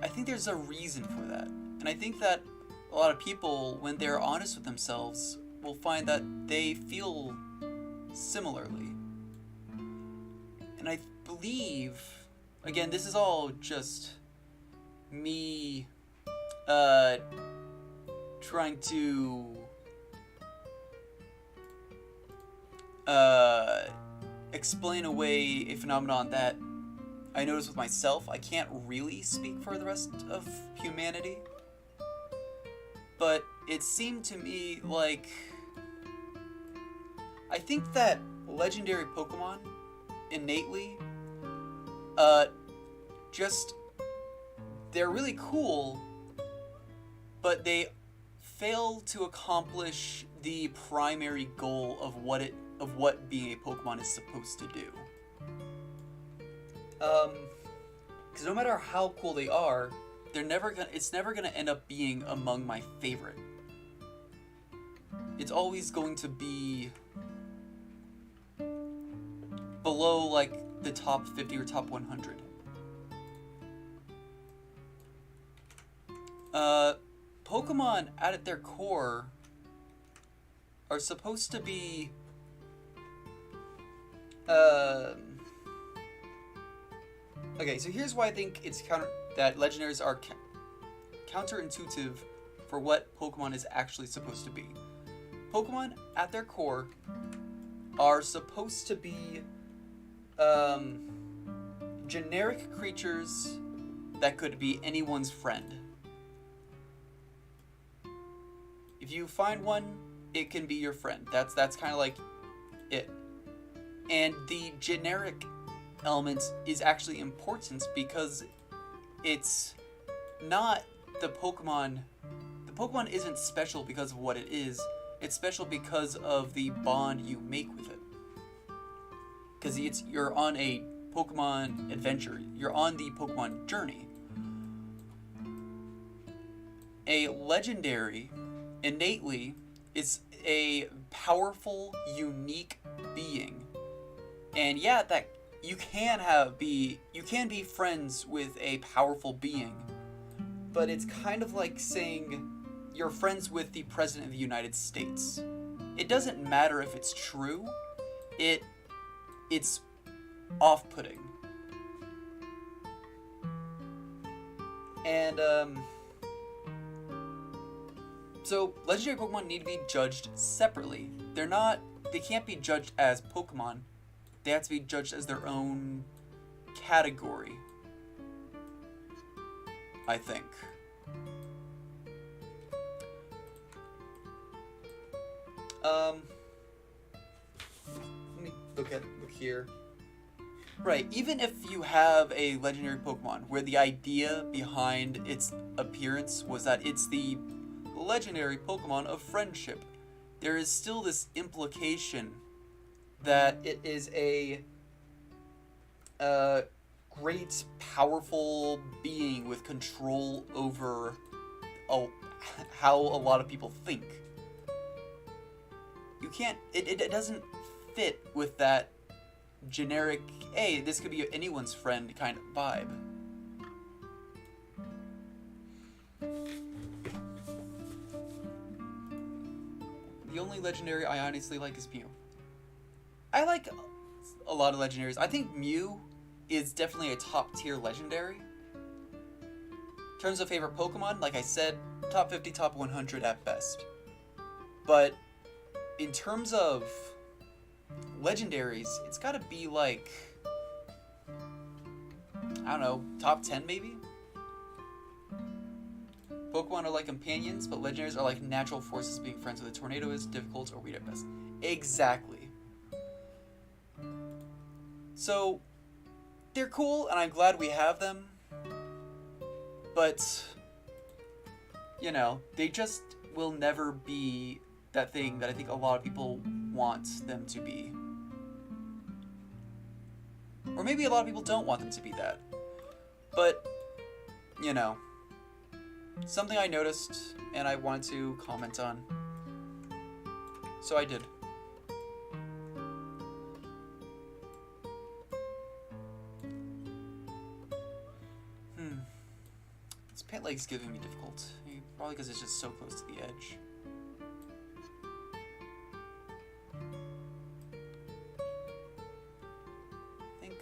think there's a reason for that. And I think that a lot of people, when they're honest with themselves, will find that they feel similarly. And I believe, again, this is all just me trying to explain away a phenomenon that I notice with myself. I can't really speak for the rest of humanity, but it seemed to me like I think that legendary Pokemon innately they're really cool, but they fail to accomplish the primary goal of what being a Pokemon is supposed to do. Because no matter how cool they are, it's never gonna end up being among my favorite. It's always going to be below like the top 50 or top 100. Pokemon at their core are supposed to be okay, so here's why I think that legendaries are counterintuitive for what Pokemon is actually supposed to be. Pokemon at their core are supposed to be generic creatures that could be anyone's friend. If you find one, it can be your friend. That's kind of like it. And the generic element is actually important because it's not the Pokemon. The Pokemon isn't special because of what it is. It's special because of the bond you make with it. Because you're on a Pokemon adventure. You're on the Pokemon journey. A legendary innately is a powerful, unique being. And yeah, that you can be friends with a powerful being. But it's kind of like saying you're friends with the President of the United States. It doesn't matter if it's true. It's off-putting. And so legendary Pokemon need to be judged separately. They can't be judged as Pokemon. They have to be judged as their own category. I think. Let me look here. Right, even if you have a legendary Pokemon where the idea behind its appearance was that it's the legendary Pokemon of friendship, there is still this implication that it is a great, powerful being with control over how a lot of people think. You can't, it doesn't fit with that generic, hey, this could be anyone's friend kind of vibe. The only legendary I honestly like is Mew. I like a lot of legendaries. I think Mew is definitely a top tier legendary. In terms of favorite Pokemon, like I said, top 50, top 100 at best. But in terms of legendaries, it's gotta be like, I don't know, top 10 maybe? Pokemon are like companions, but legendaries are like natural forces. Being friends with a tornado is difficult or weird at best. Exactly. So, they're cool, and I'm glad we have them. But, you know, they just will never be that thing that I think a lot of people want them to be. Or maybe a lot of people don't want them to be that. But, you know, something I noticed and I wanted to comment on. So I did. This pant leg's giving me difficult. Probably because it's just so close to the edge. I think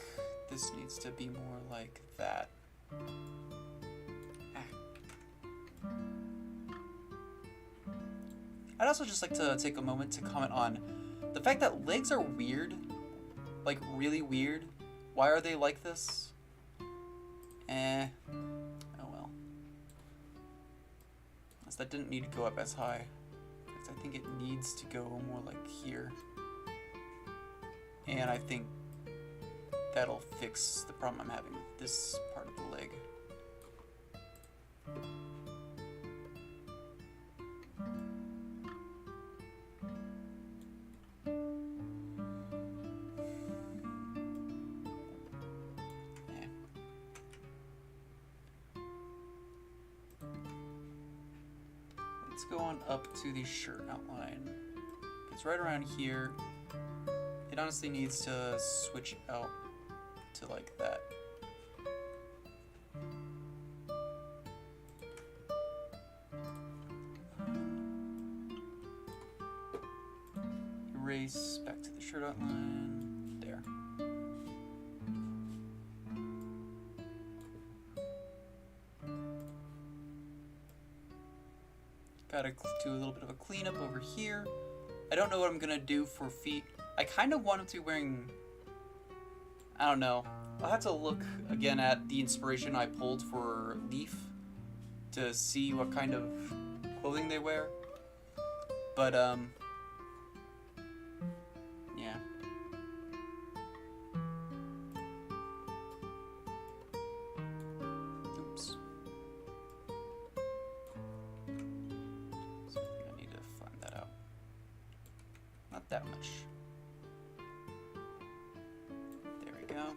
this needs to be more like that. I'd also just like to take a moment to comment on the fact that legs are weird. Like, really weird. Why are they like this? Oh well. That didn't need to go up as high. Because I think it needs to go more like here. And I think that'll fix the problem I'm having with this part of the leg. Let's go on up to the shirt outline. It's right around here. It honestly needs to switch out to like that. Erase back to the shirt outline. There. Gotta do a little bit of a cleanup over here. I don't know what I'm gonna do for feet. I kind of want him to be wearing, I don't know. I'll have to look again at the inspiration I pulled for Leaf to see what kind of clothing they wear. But, yeah. Oops. So I need to find that out. Not that much. There we go.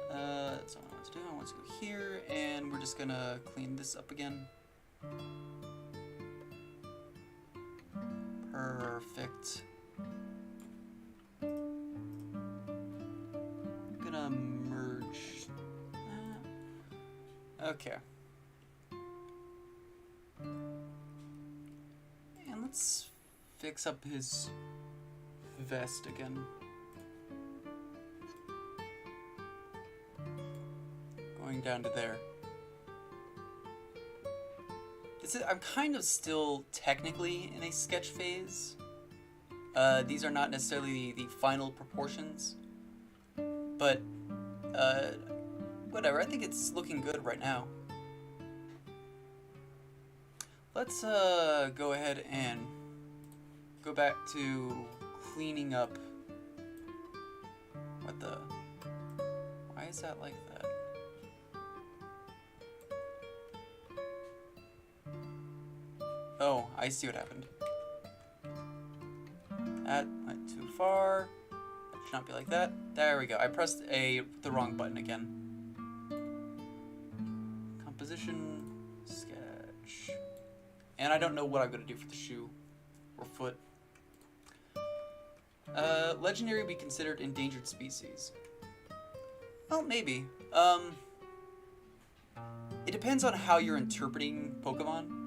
That's what I want to do. I want to go here, and we're just gonna clean this up again. Perfect. I'm gonna merge that. Okay. And let's fix up his vest again. Going down to there. I'm kind of still technically in a sketch phase. These are not necessarily the final proportions, but whatever. I think it's looking good right now. Let's go ahead and go back to cleaning up. What the? Why is that like that? Oh, I see what happened. That went too far. That should not be like that. There we go. I pressed the wrong button again. Composition, sketch. And I don't know what I'm going to do for the shoe or foot. Legendary be considered endangered species. Well, maybe. It depends on how you're interpreting Pokemon.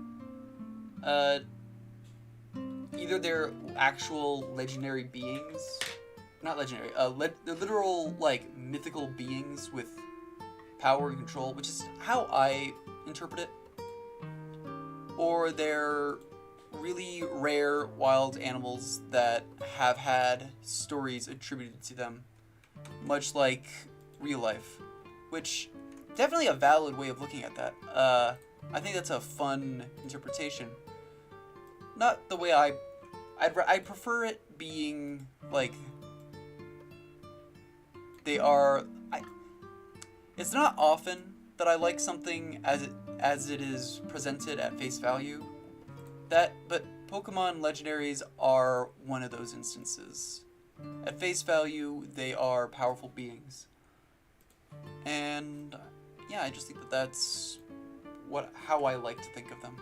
Either they're actual legendary beings, not legendary, they're literal, like, mythical beings with power and control, which is how I interpret it. Or they're really rare wild animals that have had stories attributed to them, much like real life, which definitely a valid way of looking at that. I think that's a fun interpretation. Not the way I prefer it being like they are. It's not often that I like something as it is presented at face value. But Pokemon legendaries are one of those instances. At face value, they are powerful beings, and yeah, I just think that that's how I like to think of them.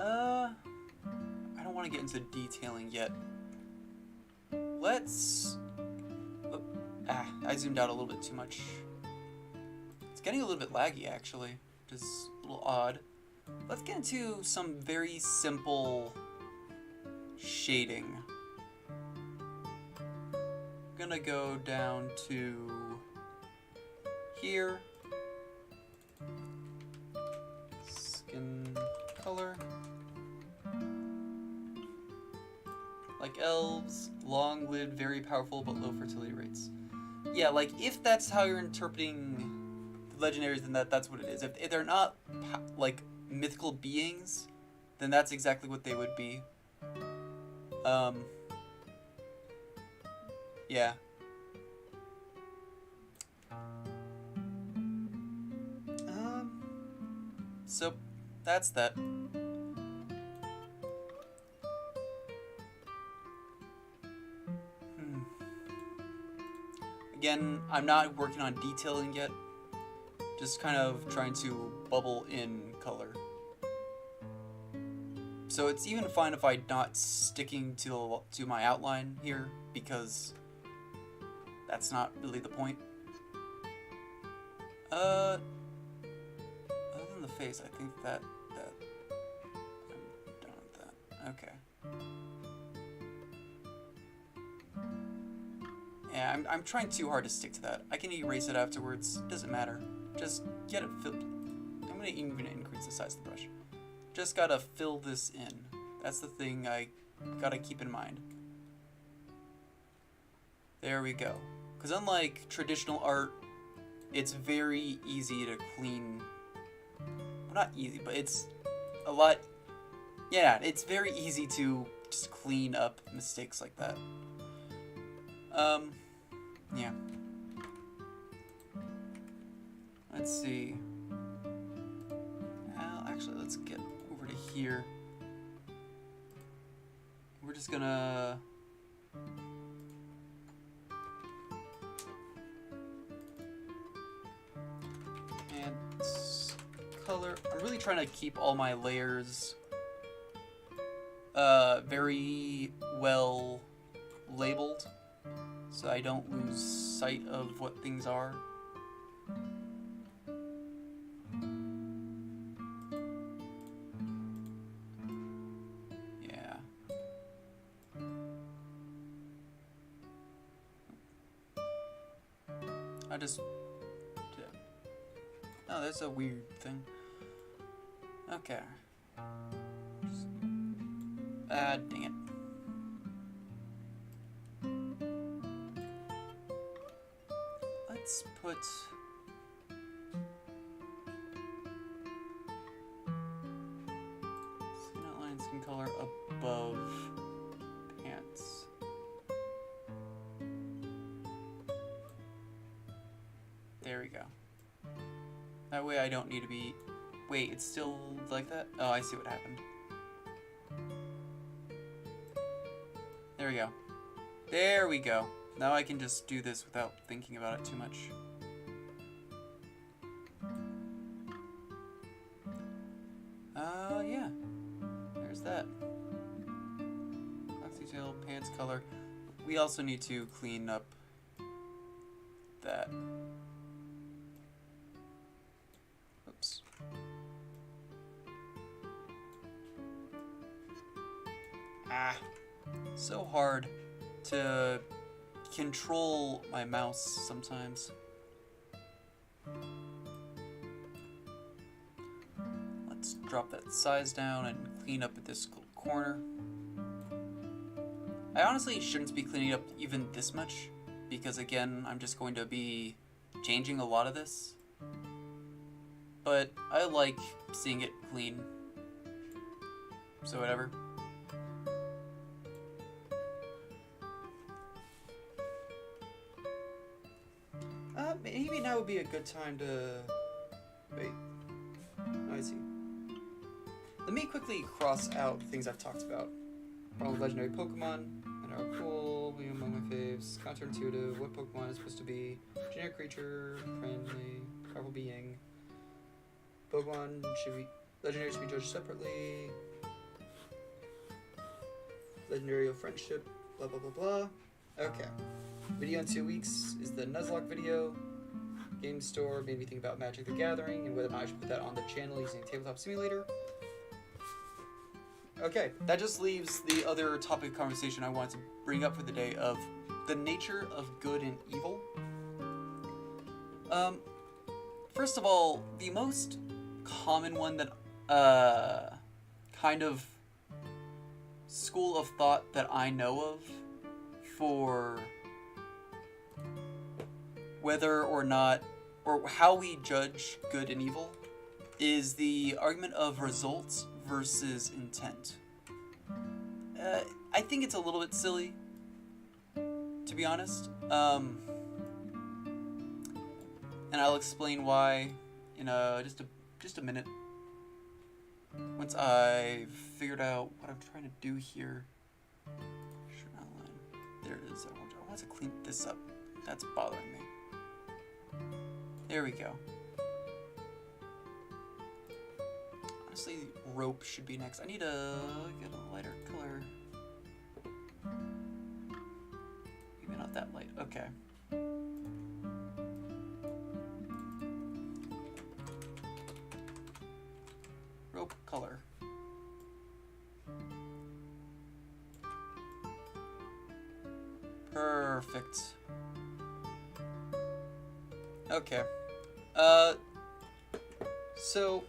I don't want to get into detailing yet. Let's... I zoomed out a little bit too much. It's getting a little bit laggy, actually, which is a little odd. Let's get into some very simple shading. I'm gonna go down to here. Skin color. Like elves, long-lived, very powerful, but low fertility rates. Yeah, like, if that's how you're interpreting the legendaries, then that's what it is. If they're not, like, mythical beings, then that's exactly what they would be. Yeah. So, that's that. Again, I'm not working on detailing yet. Just kind of trying to bubble in color. So it's even fine if I'm not sticking to my outline here, because that's not really the point. Other than the face, I think that I'm done with that. Okay. Yeah, I'm trying too hard to stick to that. I can erase it afterwards. It doesn't matter. Just get it filled. I'm gonna even increase the size of the brush. Just gotta fill this in. That's the thing I gotta keep in mind. There we go. Because unlike traditional art, it's very easy to clean. Well, not easy, but it's a lot. Yeah, it's very easy to just clean up mistakes like that. Yeah. Let's see. Actually, let's get over to here. We're just gonna... And color. I'm really trying to keep all my layers very well labeled, so I don't lose sight of what things are. Yeah. I just... Oh, that's a weird thing. Okay. Dang it. Let's put... skin outline, skin color above pants. There we go. That way I don't need to be... Wait, it's still like that? Oh, I see what happened. There we go. There we go. Now I can just do this without thinking about it too much. Yeah. There's that. Box detail, pants color. We also need to clean up that. Oops. So hard to control my mouse sometimes. Let's drop that size down and clean up at this corner. I honestly shouldn't be cleaning up even this much, because again, I'm just going to be changing a lot of this. But I like seeing it clean. So whatever. Maybe now would be a good time to... Wait. Oh, I see. Let me quickly cross out things I've talked about. All legendary Pokemon, and are cool, be among my faves. Counterintuitive, what Pokemon is supposed to be. Generic creature, friendly, powerful being. Pokemon should be... Legendary should be judged separately. Legendary of friendship, blah blah blah blah. Okay. Video in 2 weeks is the Nuzlocke video. Game Store made me think about Magic the Gathering and whether or not I should put that on the channel using Tabletop Simulator. Okay, that just leaves the other topic of conversation I wanted to bring up for the day of the nature of good and evil. First of all, the most common one that, kind of school of thought that I know of for whether or not, or how we judge good and evil, is the argument of results versus intent. I think it's a little bit silly, to be honest. And I'll explain why in just a minute. Once I've figured out what I'm trying to do here. Shirt outline. There it is. I want to clean this up. That's bothering me. There we go. Honestly, rope should be next. I need to get a lighter color. Maybe not that light. Okay. Rope color. Perfect. Okay. So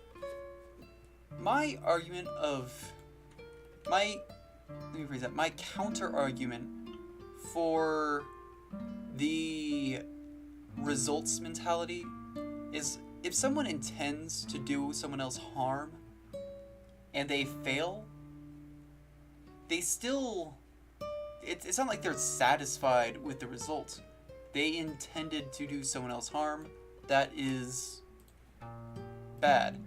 my argument of let me rephrase that. My counter argument for the results mentality is if someone intends to do someone else harm and they fail, they still it's not like they're satisfied with the result. They intended to do someone else harm. That is bad.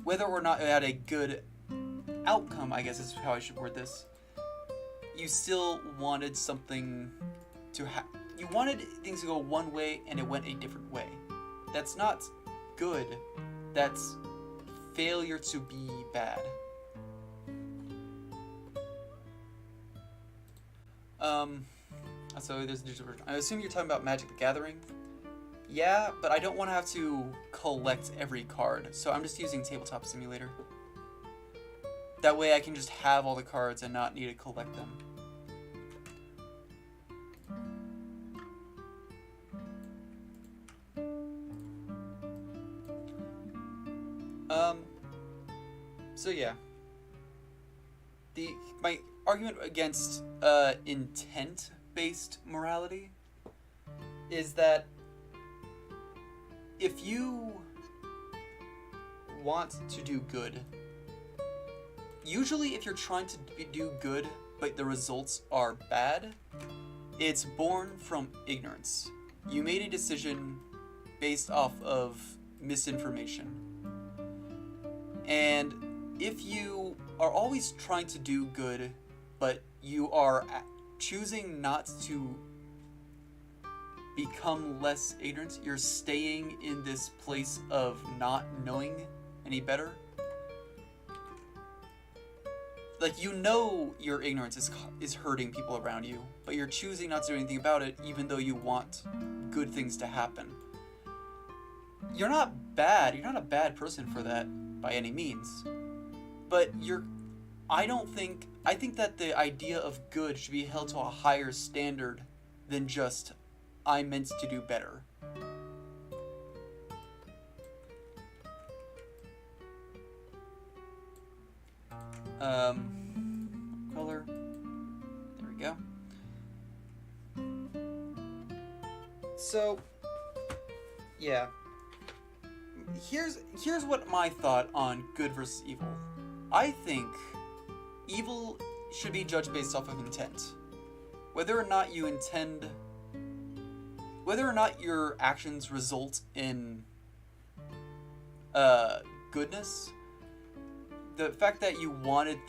Whether or not it had a good outcome, I guess is how I should word this. You still wanted something to you wanted things to go one way and it went a different way. That's not good. That's failure to be bad. So there's a digital version. I assume you're talking about Magic the Gathering. Yeah, but I don't want to have to collect every card, so I'm just using Tabletop Simulator. That way I can just have all the cards and not need to collect them. So yeah. my argument against intent-based morality is that if you want to do good, usually if you're trying to do good but the results are bad, it's born from ignorance. You made a decision based off of misinformation. And if you are always trying to do good, but you are choosing not to become less ignorant, you're staying in this place of not knowing any better. Like, you know your ignorance is hurting people around you, but you're choosing not to do anything about it, even though you want good things to happen. You're not bad. You're not a bad person for that by any means. But I think that the idea of good should be held to a higher standard than just, I meant to do better. Color. There we go. So, yeah. Here's what my thought on good versus evil. I think evil should be judged based off of intent. Whether or not your actions result in goodness, the fact that you wanted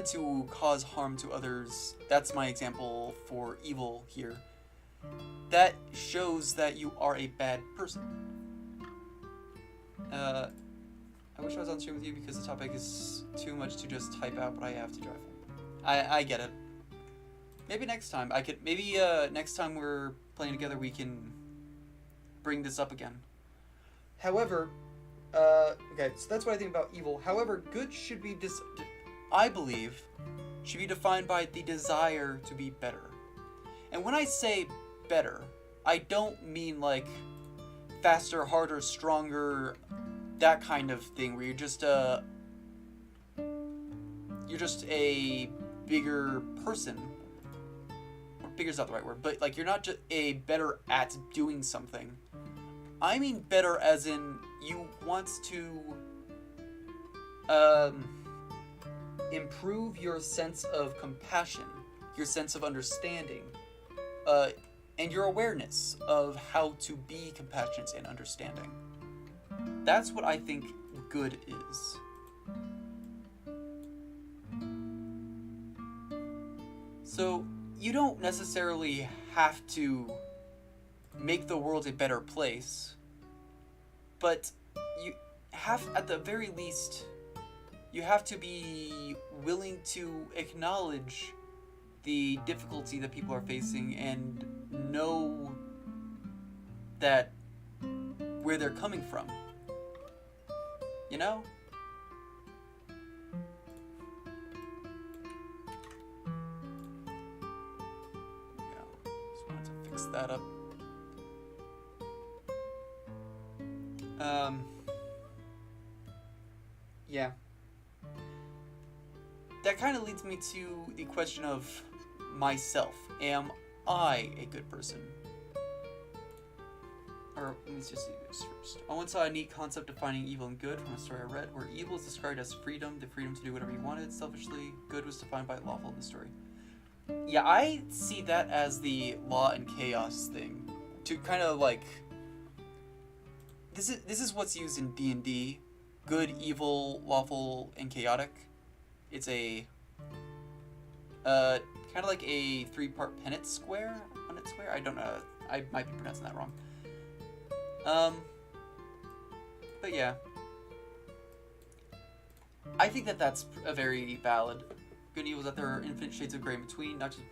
to cause harm to others, that's my example for evil here. That shows that you are a bad person. I wish I was on stream with you because the topic is too much to just type out, but I have to drive home. I get it. Maybe next time next time we're playing together we can bring this up again. However, okay, so that's what I think about evil. However, good should be I believe should be defined by the desire to be better. And when I say better, I don't mean like faster, harder, stronger, that kind of thing where you're just a bigger person. Bigger's not the right word, but like you're not just a better at doing something. I mean better as in you want to improve your sense of compassion, your sense of understanding, and your awareness of how to be compassionate and understanding. That's what I think good is. So, you don't necessarily have to make the world a better place, but you have, at the very least, you have to be willing to acknowledge the difficulty that people are facing and know that where they're coming from. You know? Yeah, just wanted to fix that up. Yeah. That kind of leads me to the question of myself. Am I a good person? Or, let me just do this first. I once saw a neat concept defining evil and good from a story I read, where evil is described as freedom, the freedom to do whatever you wanted selfishly. Good was defined by lawful in the story. Yeah, I see that as the law and chaos thing. To kind of like... This is what's used in D&D. Good, evil, lawful, and chaotic. It's a... kind of like a 3-part Punnett square? I don't know. I might be pronouncing that wrong. But yeah. I think that that's a very valid. Good and evil is that there are infinite shades of gray in between, not just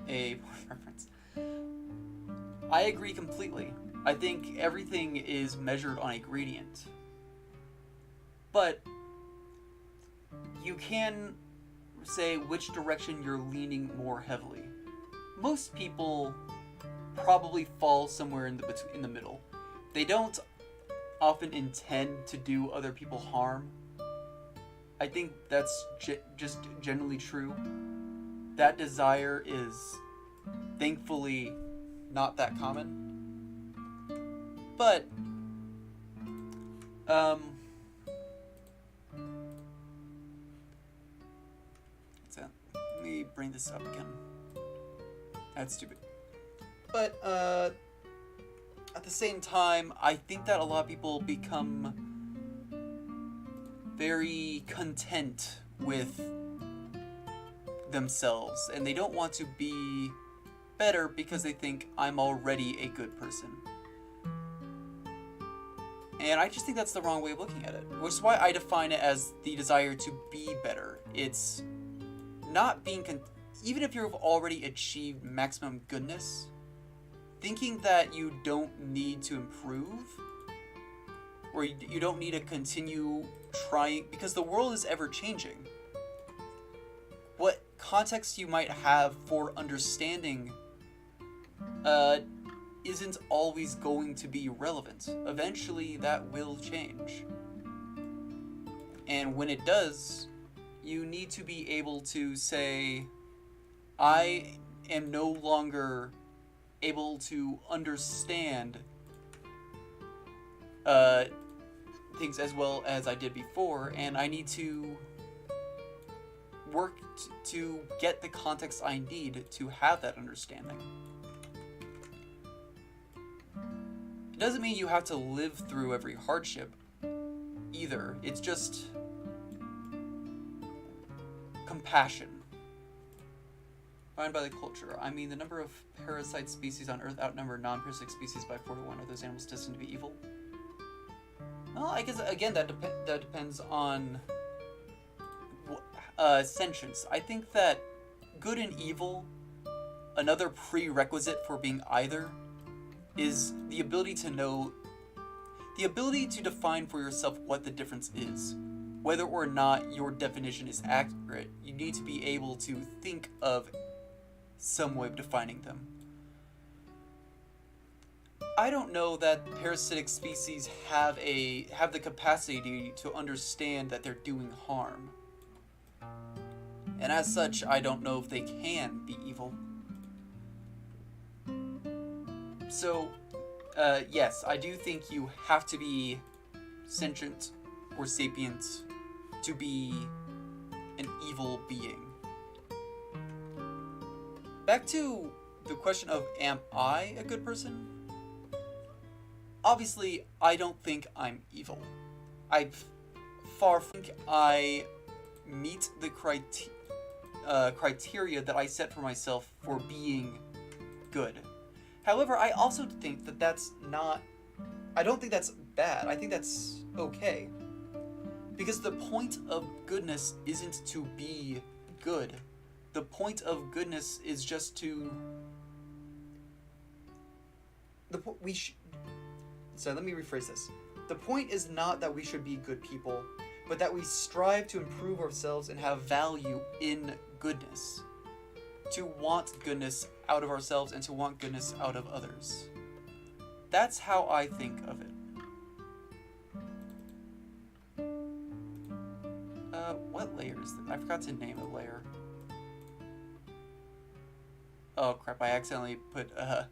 a reference. I agree completely. I think everything is measured on a gradient. But you can say which direction you're leaning more heavily. Most people probably fall somewhere in the middle. They don't often intend to do other people harm. I think that's just generally true. That desire is thankfully not that common. But, let me bring this up again. That's stupid. But, at the same time, I think that a lot of people become very content with themselves, and they don't want to be better because they think I'm already a good person. And I just think that's the wrong way of looking at it, which is why I define it as the desire to be better. It's not being even if you've already achieved maximum goodness, thinking that you don't need to improve, or you don't need to continue trying, because the world is ever changing. What context you might have for understanding isn't always going to be relevant. Eventually that will change. And when it does, you need to be able to say, I am no longer able to understand things as well as I did before, and I need to work to get the context I need to have that understanding. It doesn't mean you have to live through every hardship either. It's just compassion. Defined by the culture, I mean the number of parasite species on Earth outnumber non-parasitic species by 41. Are those animals destined to be evil? Well, I guess again that depends on sentience. I think that good and evil, another prerequisite for being either, is the ability to know, the ability to define for yourself what the difference is. Whether or not your definition is accurate, you need to be able to think of some way of defining them. I don't know that parasitic species have the capacity to understand that they're doing harm. And as such, I don't know if they can be evil. So, yes, I do think you have to be sentient or sapient to be an evil being. Back to the question of, am I a good person? Obviously, I don't think I'm evil. I far from think I meet the criteria that I set for myself for being good. However, I also think that that's not... I don't think that's bad. I think that's okay. Because the point of goodness isn't to be good. The point of goodness is just to... So let me rephrase this. The point is not that we should be good people, but that we strive to improve ourselves and have value in goodness. To want goodness out of ourselves and to want goodness out of others. That's how I think of it. What layer is that? I forgot to name a layer. Oh crap, I accidentally put a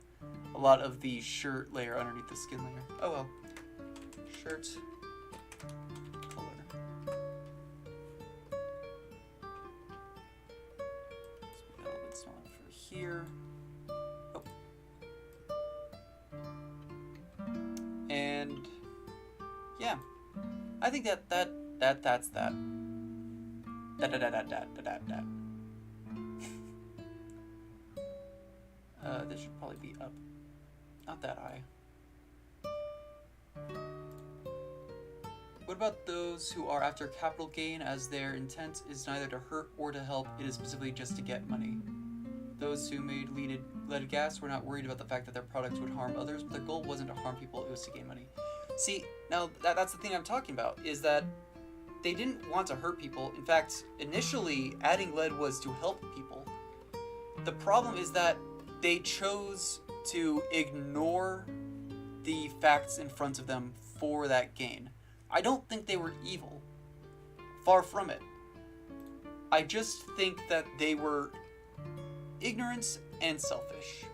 lot of the shirt layer underneath the skin layer. Oh well. Shirt color. So elements not for here. Oh. And yeah. I think that's that. This should probably be up. Not that high. What about those who are after capital gain, as their intent is neither to hurt or to help, it is specifically just to get money? Those who made leaded gas were not worried about the fact that their products would harm others, but their goal wasn't to harm people, it was to gain money. See, now that's the thing I'm talking about, is that they didn't want to hurt people. In fact, initially, adding lead was to help people. The problem is that they chose to ignore the facts in front of them for that gain. I don't think they were evil Far from it. I just think that they were ignorant and selfish.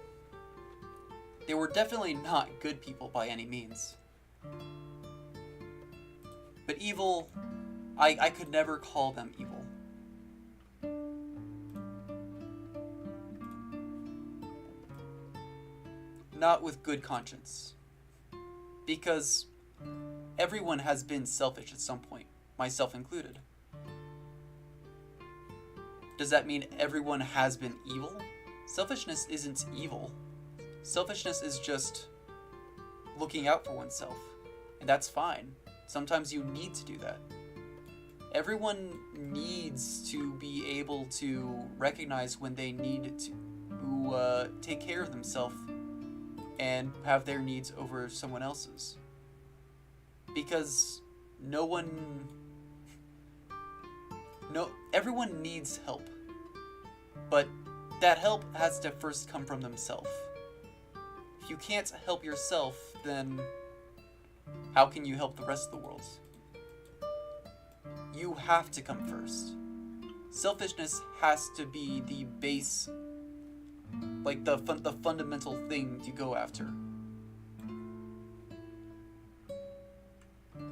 They were definitely not good people by any means. But evil, I could never call them evil. Not with good conscience. Because everyone has been selfish at some point, myself included. Does that mean everyone has been evil? Selfishness isn't evil. Selfishness is just looking out for oneself. And that's fine. Sometimes you need to do that. Everyone needs to be able to recognize when they need to take care of themselves and have their needs over someone else's. Because everyone needs help. But that help has to first come from themselves. If you can't help yourself, then how can you help the rest of the world? You have to come first. Selfishness has to be the base, like the fundamental thing you go after. We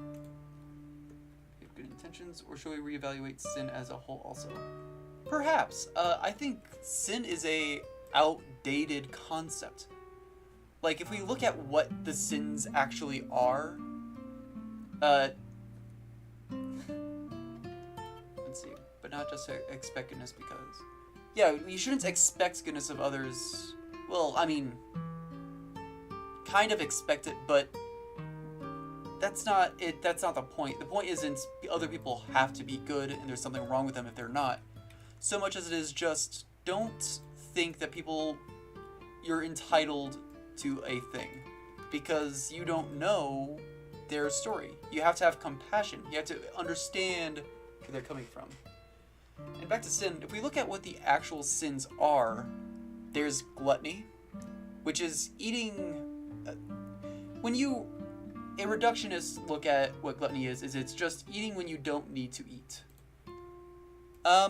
have good intentions, or should we reevaluate sin as a whole also? Perhaps. I think sin is a outdated concept. Like, if we look at what the sins actually are, let's see, but not just expect goodness because... Yeah, you shouldn't expect goodness of others. Well, I mean, kind of expect it, but that's not it. That's not the point. The point isn't other people have to be good and there's something wrong with them if they're not. So much as it is just, don't think that you're entitled to a thing, because you don't know their story. You have to have compassion. You have to understand where they're coming from. And back to sin, if we look at what the actual sins are, there's gluttony, which is eating... A reductionist look at what gluttony is it's just eating when you don't need to eat. I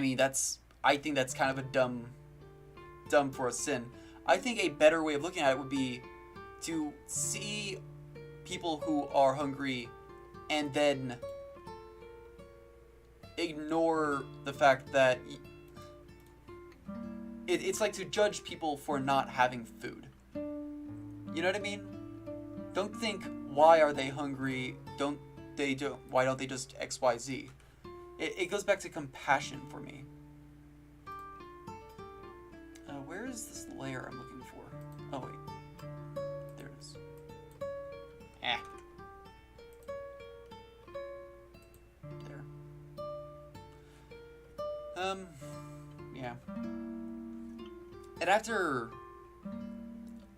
mean, I think that's kind of a dumb for a sin. I think a better way of looking at it would be to see people who are hungry and then ignore the fact that it's like to judge people for not having food. You know what I mean? Don't think, why are they hungry? Why don't they just XYZ? It goes back to compassion for me. Where is this layer I'm looking for? Oh wait, there it is. There. Yeah. And after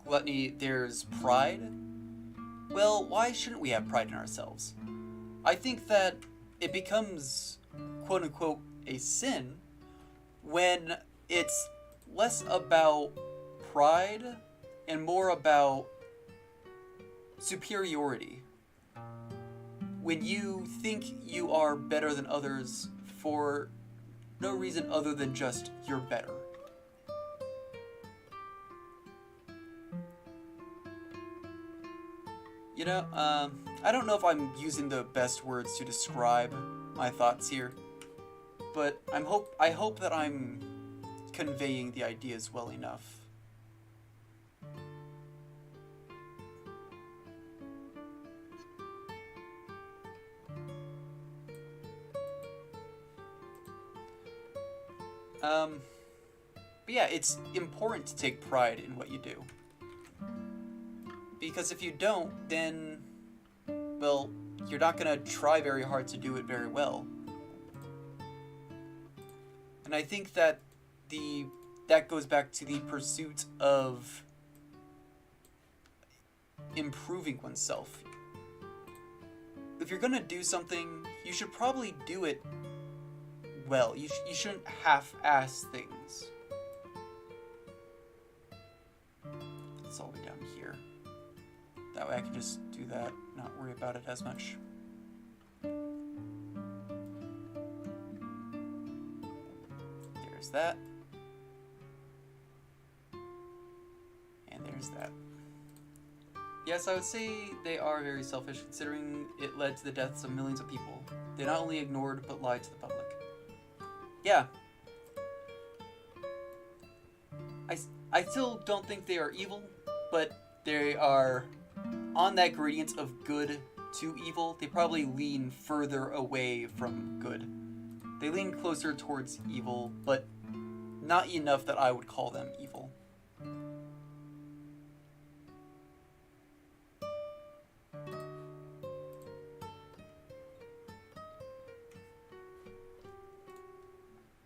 gluttony, there's pride. Well, why shouldn't we have pride in ourselves? I think that it becomes, quote-unquote, a sin when it's less about pride and more about superiority. When you think you are better than others for no reason other than just you're better. You know, I don't know if I'm using the best words to describe my thoughts here, but I hope that I'm conveying the ideas well enough. But yeah, it's important to take pride in what you do. Because if you don't, then, well, you're not gonna try very hard to do it very well. And I think that that goes back to the pursuit of improving oneself. If you're gonna do something, you should probably do it well. You shouldn't half-ass things. It's all the way down here. That way I can just do that, not worry about it as much. There's that. And there's that. Yes, I would say they are very selfish, considering it led to the deaths of millions of people. They not only ignored, but lied to the public. Yeah. I still don't think they are evil, but they are on that gradient of good to evil. They probably lean further away from good. They lean closer towards evil, but not enough that I would call them evil.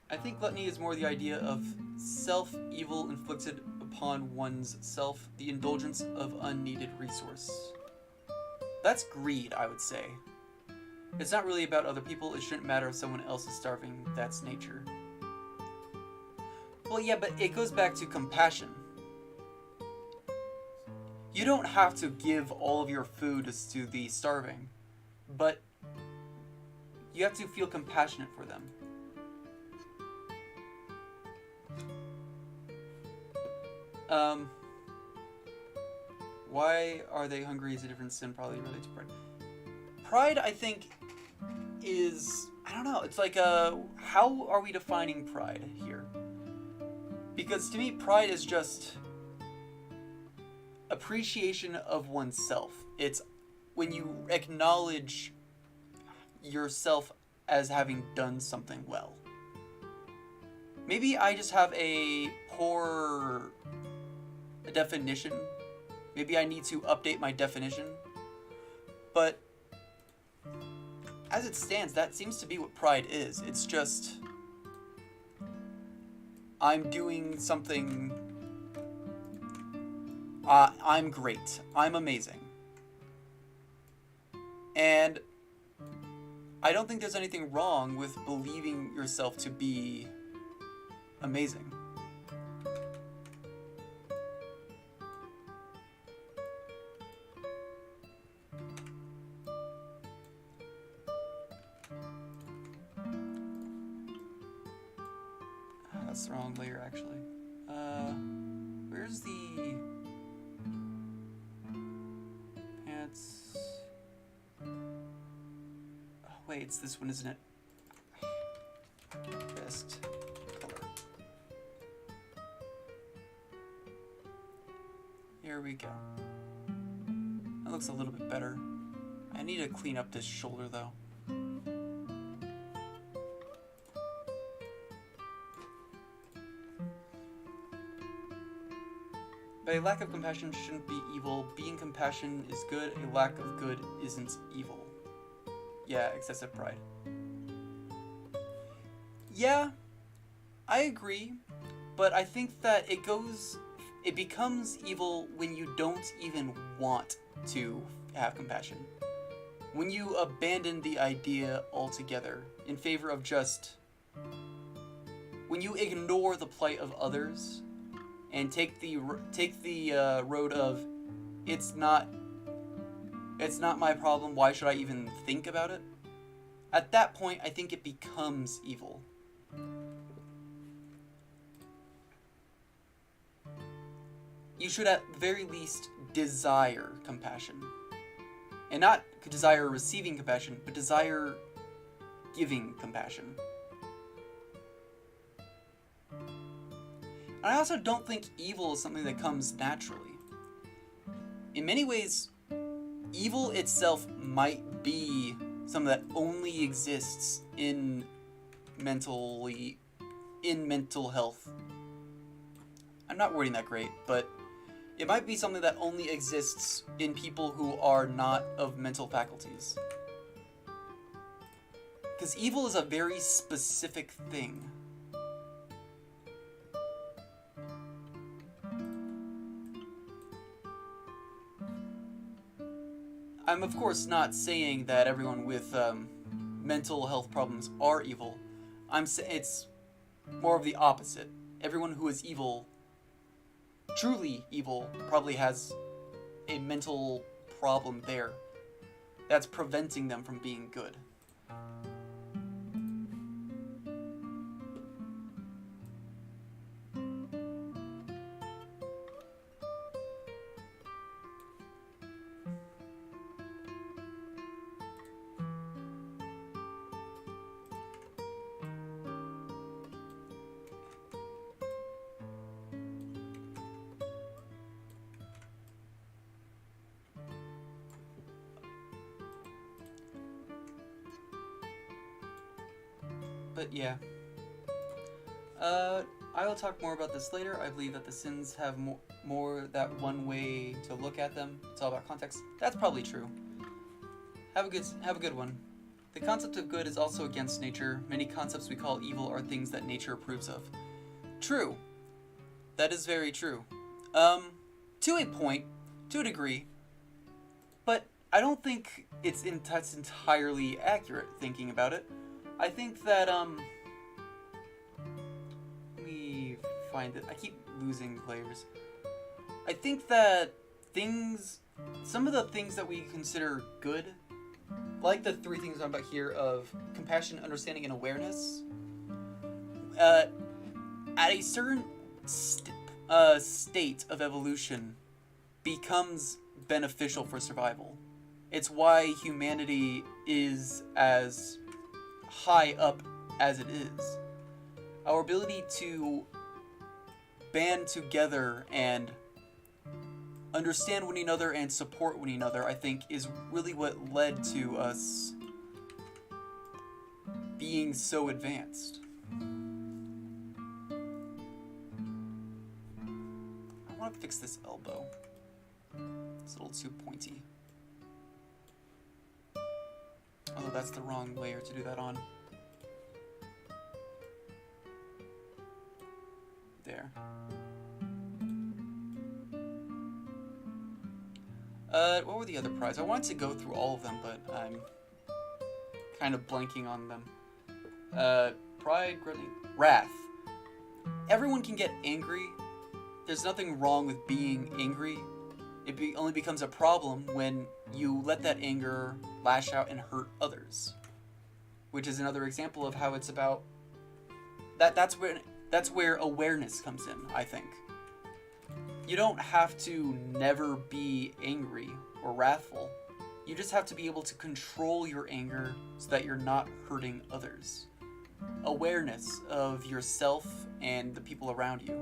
I think gluttony is more the idea of self-evil inflicted upon one's self, the indulgence of unneeded resource. That's greed, I would say. It's not really about other people, it shouldn't matter if someone else is starving, that's nature. Well, yeah, but it goes back to compassion. You don't have to give all of your food to the starving, but you have to feel compassionate for them. Why are they hungry is a different sin, probably related to pride. Pride, I think, is, I don't know, it's like, how are we defining pride here? Because to me, pride is just appreciation of oneself. It's when you acknowledge yourself as having done something well. Maybe I just have a poor definition. Maybe I need to update my definition. But as it stands, that seems to be what pride is. It's just, I'm doing something, I'm great, I'm amazing. And I don't think there's anything wrong with believing yourself to be amazing. That's the wrong layer, actually. Where's the pants? Oh, wait, it's this one, isn't it? Best color. Here we go. That looks a little bit better. I need to clean up this shoulder, though. But a lack of compassion shouldn't be evil. Being compassion is good. A lack of good isn't evil. Yeah, excessive pride. Yeah, I agree. But I think that it becomes evil when you don't even want to have compassion. When you abandon the idea altogether in favor of when you ignore the plight of others and take the road of it's not my problem, why should I even think about it? At that point, I think it becomes evil. You should at the very least desire compassion. And not desire receiving compassion, but desire giving compassion. And I also don't think evil is something that comes naturally. In many ways, evil itself might be something that only exists in mental health. I'm not wording that great, but it might be something that only exists in people who are not of mental faculties. Because evil is a very specific thing. I'm of course not saying that everyone with mental health problems are evil. It's more of the opposite. Everyone who is evil, truly evil, probably has a mental problem there that's preventing them from being good. But yeah. I will talk more about this later. I believe that the sins have more that one way to look at them. It's all about context. That's probably true. Have a good one. The concept of good is also against nature. Many concepts we call evil are things that nature approves of. True. That is very true. To a point, to a degree, but I don't think that's entirely accurate thinking about it. I think that, let me find it. I keep losing layers. I think that some of the things that we consider good, like the three things I'm about here of compassion, understanding, and awareness, at a certain state of evolution becomes beneficial for survival. It's why humanity is as high up as it is. Our ability to band together and understand one another and support one another, I think, is really what led to us being so advanced. I want to fix this elbow. It's a little too pointy. Although that's the wrong layer to do that on. There. What were the other prizes? I wanted to go through all of them, but I'm kind of blanking on them. Pride, wrath. Everyone can get angry. There's nothing wrong with being angry. It only becomes a problem when you let that anger lash out and hurt others. Which is another example of how it's about... That's where awareness comes in, I think. You don't have to never be angry or wrathful. You just have to be able to control your anger so that you're not hurting others. Awareness of yourself and the people around you.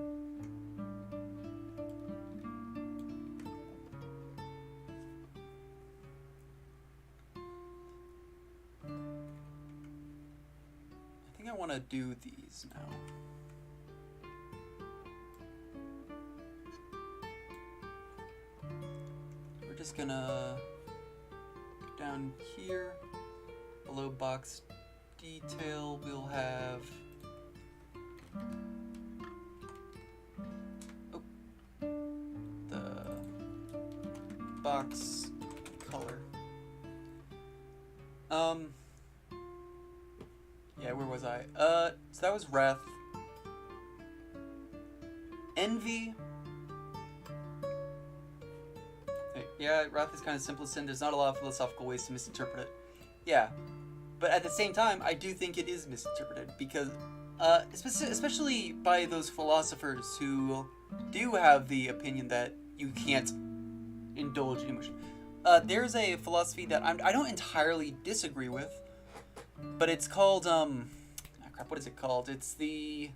I think I want to do these now. We're just gonna go down here, below box detail, we'll have the box color. Yeah, where was I? So that was wrath. Envy. Yeah, wrath is kind of simplistic, and there's not a lot of philosophical ways to misinterpret it. Yeah, but at the same time, I do think it is misinterpreted, because, especially by those philosophers who do have the opinion that you can't indulge in emotion. There's a philosophy that I don't entirely disagree with, but it's called, what is it called? It's is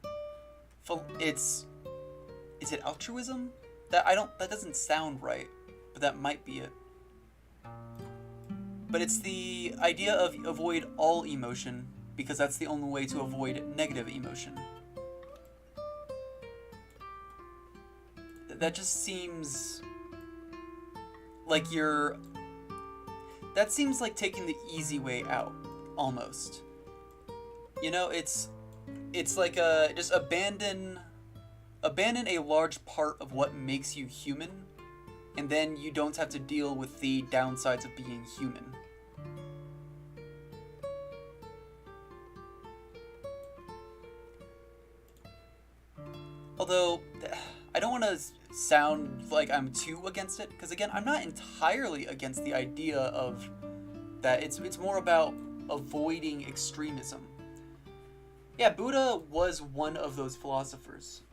it altruism? That doesn't sound right. But that might be it. But it's the idea of avoid all emotion, because that's the only way to avoid negative emotion. That just seems like that seems like taking the easy way out, almost. You know, it's like just abandon a large part of what makes you human, and then you don't have to deal with the downsides of being human. Although, I don't want to sound like I'm too against it, because again, I'm not entirely against the idea of that. It's more about avoiding extremism. Yeah, Buddha was one of those philosophers.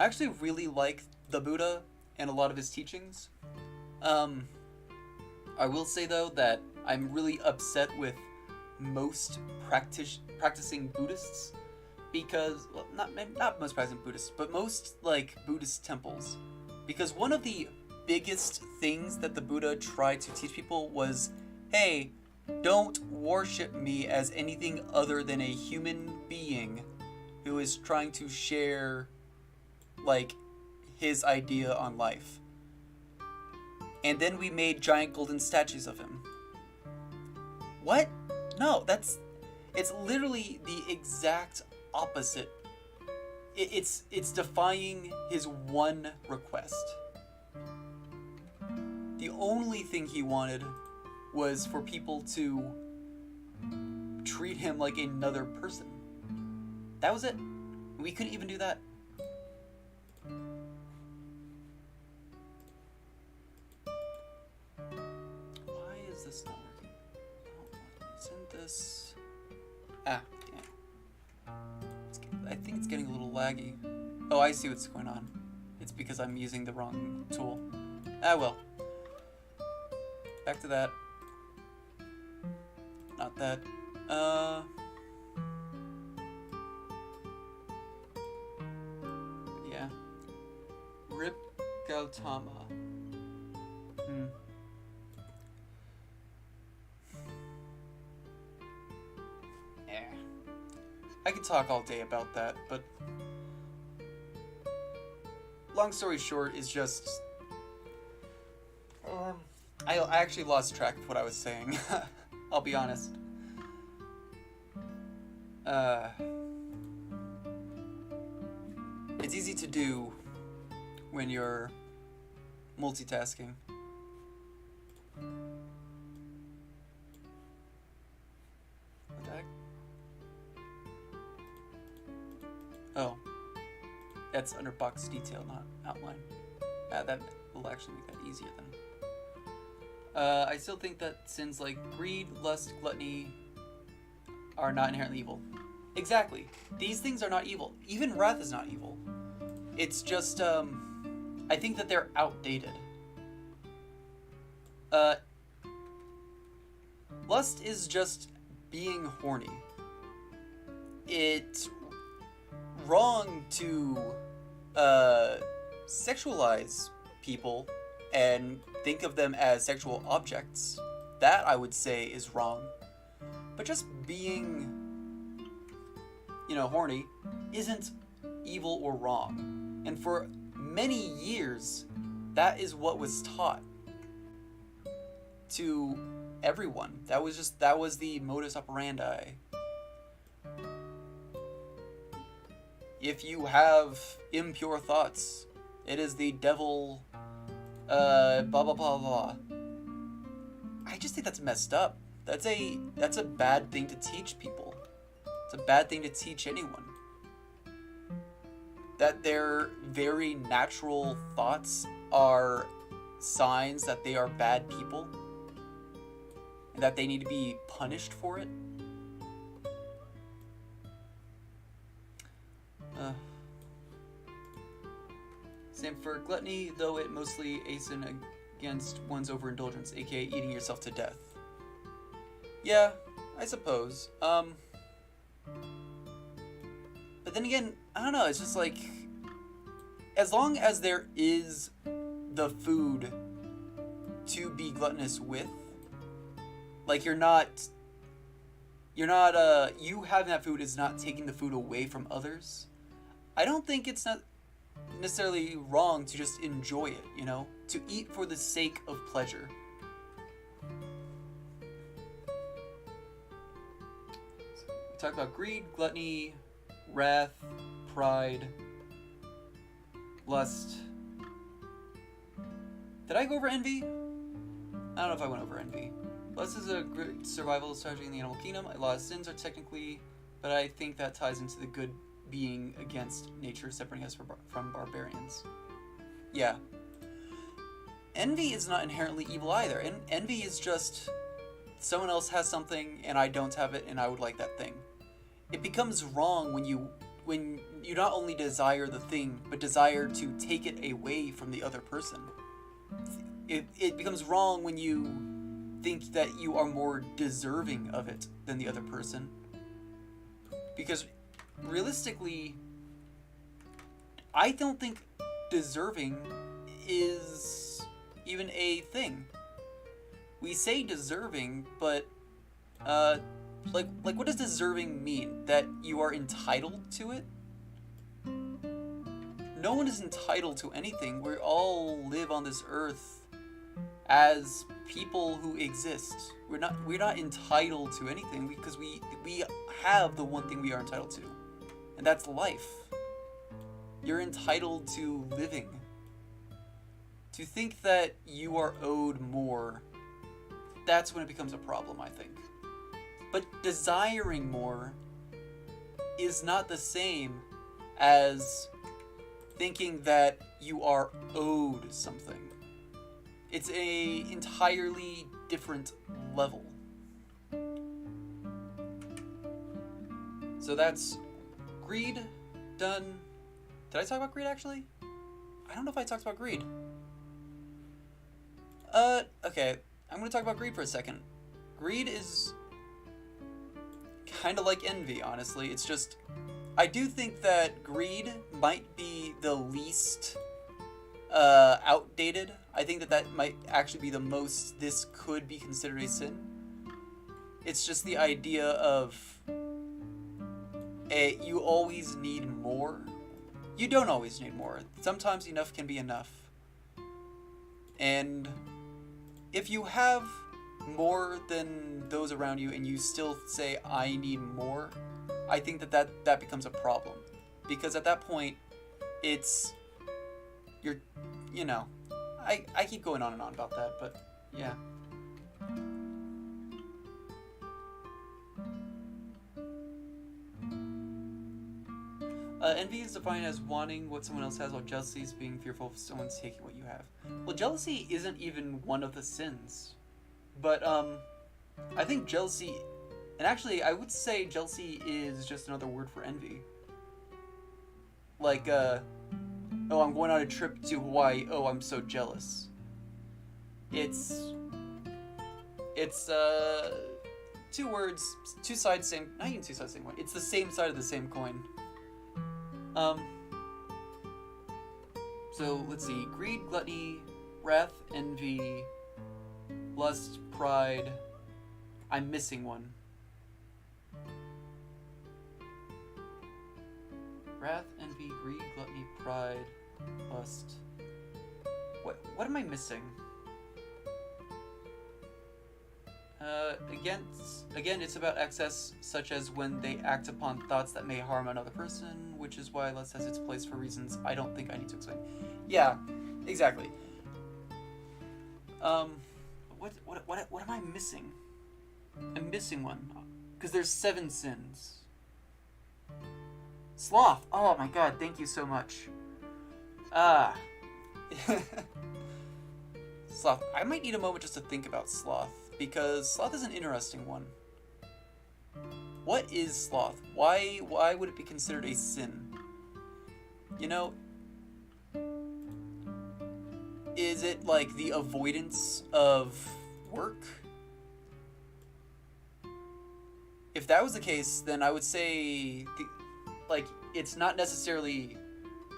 I actually really like the Buddha and a lot of his teachings. I will say though that I'm really upset with most practicing Buddhists, because, well, not most practicing Buddhists, but most like Buddhist temples, because one of the biggest things that the Buddha tried to teach people was, hey, Don't worship me as anything other than a human being who is trying to share, like, his idea on life. And then we made giant golden statues of him. What? No, it's literally the exact opposite. It's defying his one request. The only thing he wanted was for people to treat him like another person. That was it. We couldn't even do that. Why is this not working? Isn't this... Ah, damn. I think it's getting a little laggy. Oh, I see what's going on. It's because I'm using the wrong tool. Ah, well. Back to that. Not that. Yeah. Rip Gautama. I could talk all day about that, but long story short is just I actually lost track of what I was saying. I'll be honest. It's easy to do when you're multitasking. What the heck? Oh. That's under box detail, not outline. That will actually make that easier then. I still think that sins like greed, lust, gluttony are not inherently evil. Exactly. These things are not evil. Even wrath is not evil. It's just, I think that they're outdated. Lust is just being horny. It's wrong to, sexualize people and think of them as sexual objects. That, I would say, is wrong. But just being, horny isn't evil or wrong. And for many years, that is what was taught to everyone. That was the modus operandi. If you have impure thoughts, it is the devil, blah blah blah blah. I just think that's messed up. That's a bad thing to teach people. It's a bad thing to teach anyone. That their very natural thoughts are signs that they are bad people and that they need to be punished for it. Same for gluttony, though it mostly hasten against one's overindulgence, aka eating yourself to death. Yeah, I suppose. But then again, I don't know, it's just like, as long as there is the food to be gluttonous with, like you having that food is not taking the food away from others. I don't think it's not necessarily wrong to just enjoy it, to eat for the sake of pleasure. We talked about greed, gluttony, wrath, pride, lust. Did I go over envy? I don't know if I went over envy. Lust is a great survival strategy in the animal kingdom. A lot of sins are technically, but I think that ties into the good being against nature, separating us from barbarians. Yeah. Envy is not inherently evil either. And envy is just someone else has something and I don't have it and I would like that thing. It becomes wrong when you not only desire the thing, but desire to take it away from the other person. It becomes wrong when you think that you are more deserving of it than the other person. Because realistically, I don't think deserving is even a thing. We say deserving, but Uh, like what does deserving mean? That you are entitled to it? No one is entitled to anything. We all live on this earth as people who exist. We're not entitled to anything because we have the one thing we are entitled to, and that's life. You're entitled to living. To think that you are owed more, that's when it becomes a problem, I think. But desiring more is not the same as thinking that you are owed something. It's a entirely different level. So that's greed done. Did I talk about greed actually? I don't know if I talked about greed. Okay. I'm gonna talk about greed for a second. Greed is kind of like envy, honestly. It's just, I do think that greed might be the least outdated. I think that might actually be the most this could be considered a sin. It's just the idea of you always need more. You don't always need more. Sometimes enough can be enough. And if you have more than those around you and you still say, I need more, I think that becomes a problem. Because at that point, it's, you know, I keep going on and on about that, but yeah. Envy is defined as wanting what someone else has, while jealousy is being fearful of someone's taking what you have. Well, jealousy isn't even one of the sins. But, I think jealousy... And actually, I would say jealousy is just another word for envy. Like, oh, I'm going on a trip to Hawaii. Oh, I'm so jealous. It's two words, two sides, same... Not even two sides, same coin. It's the same side of the same coin. So, let's see. Greed, gluttony, wrath, envy, lust, pride. I'm missing one. Wrath, envy, greed, gluttony, pride, lust. What am I missing? Again, it's about excess, such as when they act upon thoughts that may harm another person, which is why lust has its place for reasons I don't think I need to explain. Yeah, exactly. What am I missing? I'm missing one, because there's 7 sins. Sloth. Oh my god, thank you so much. Sloth. I might need a moment just to think about sloth, because sloth is an interesting one. What is sloth? Why would it be considered a sin? You know, is it like the avoidance of work? If that was the case, then I would say, it's not necessarily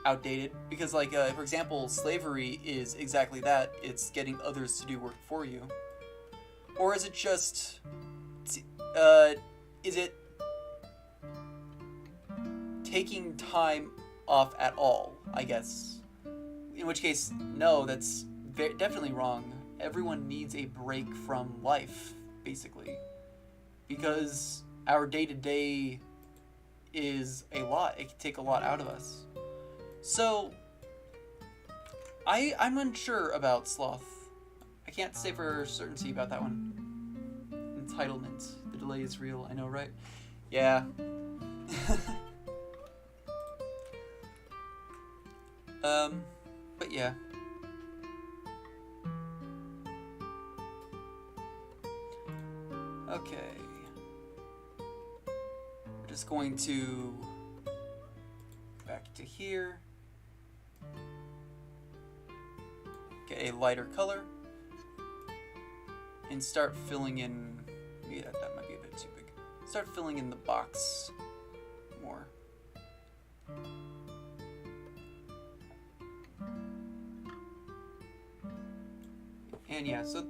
outdated, because, for example, slavery is exactly that. It's getting others to do work for you. Or is it just, is it taking time off at all, I guess? In which case, no, that's definitely wrong. Everyone needs a break from life, basically. Because our day-to-day is a lot. It can take a lot out of us. So, I'm unsure about sloth. I can't say for certainty about that one. Entitlement. The delay is real. I know, right? Yeah. But yeah. Okay. We're just going to back to here. Get a lighter color. And start filling in, maybe that might be a bit too big. Start filling in the box more. And yeah, so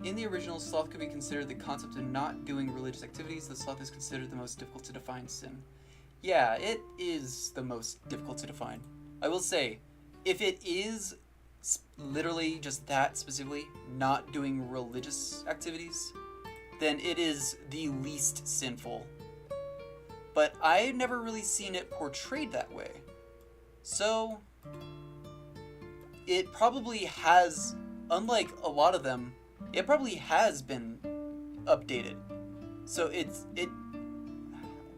In the original, sloth could be considered the concept of not doing religious activities. The sloth is considered the most difficult to define sin. Yeah, it is the most difficult to define. I will say, if it is literally just that specifically, not doing religious activities, then it is the least sinful. But I've never really seen it portrayed that way. So, it probably has, unlike a lot of them, it probably has been updated. So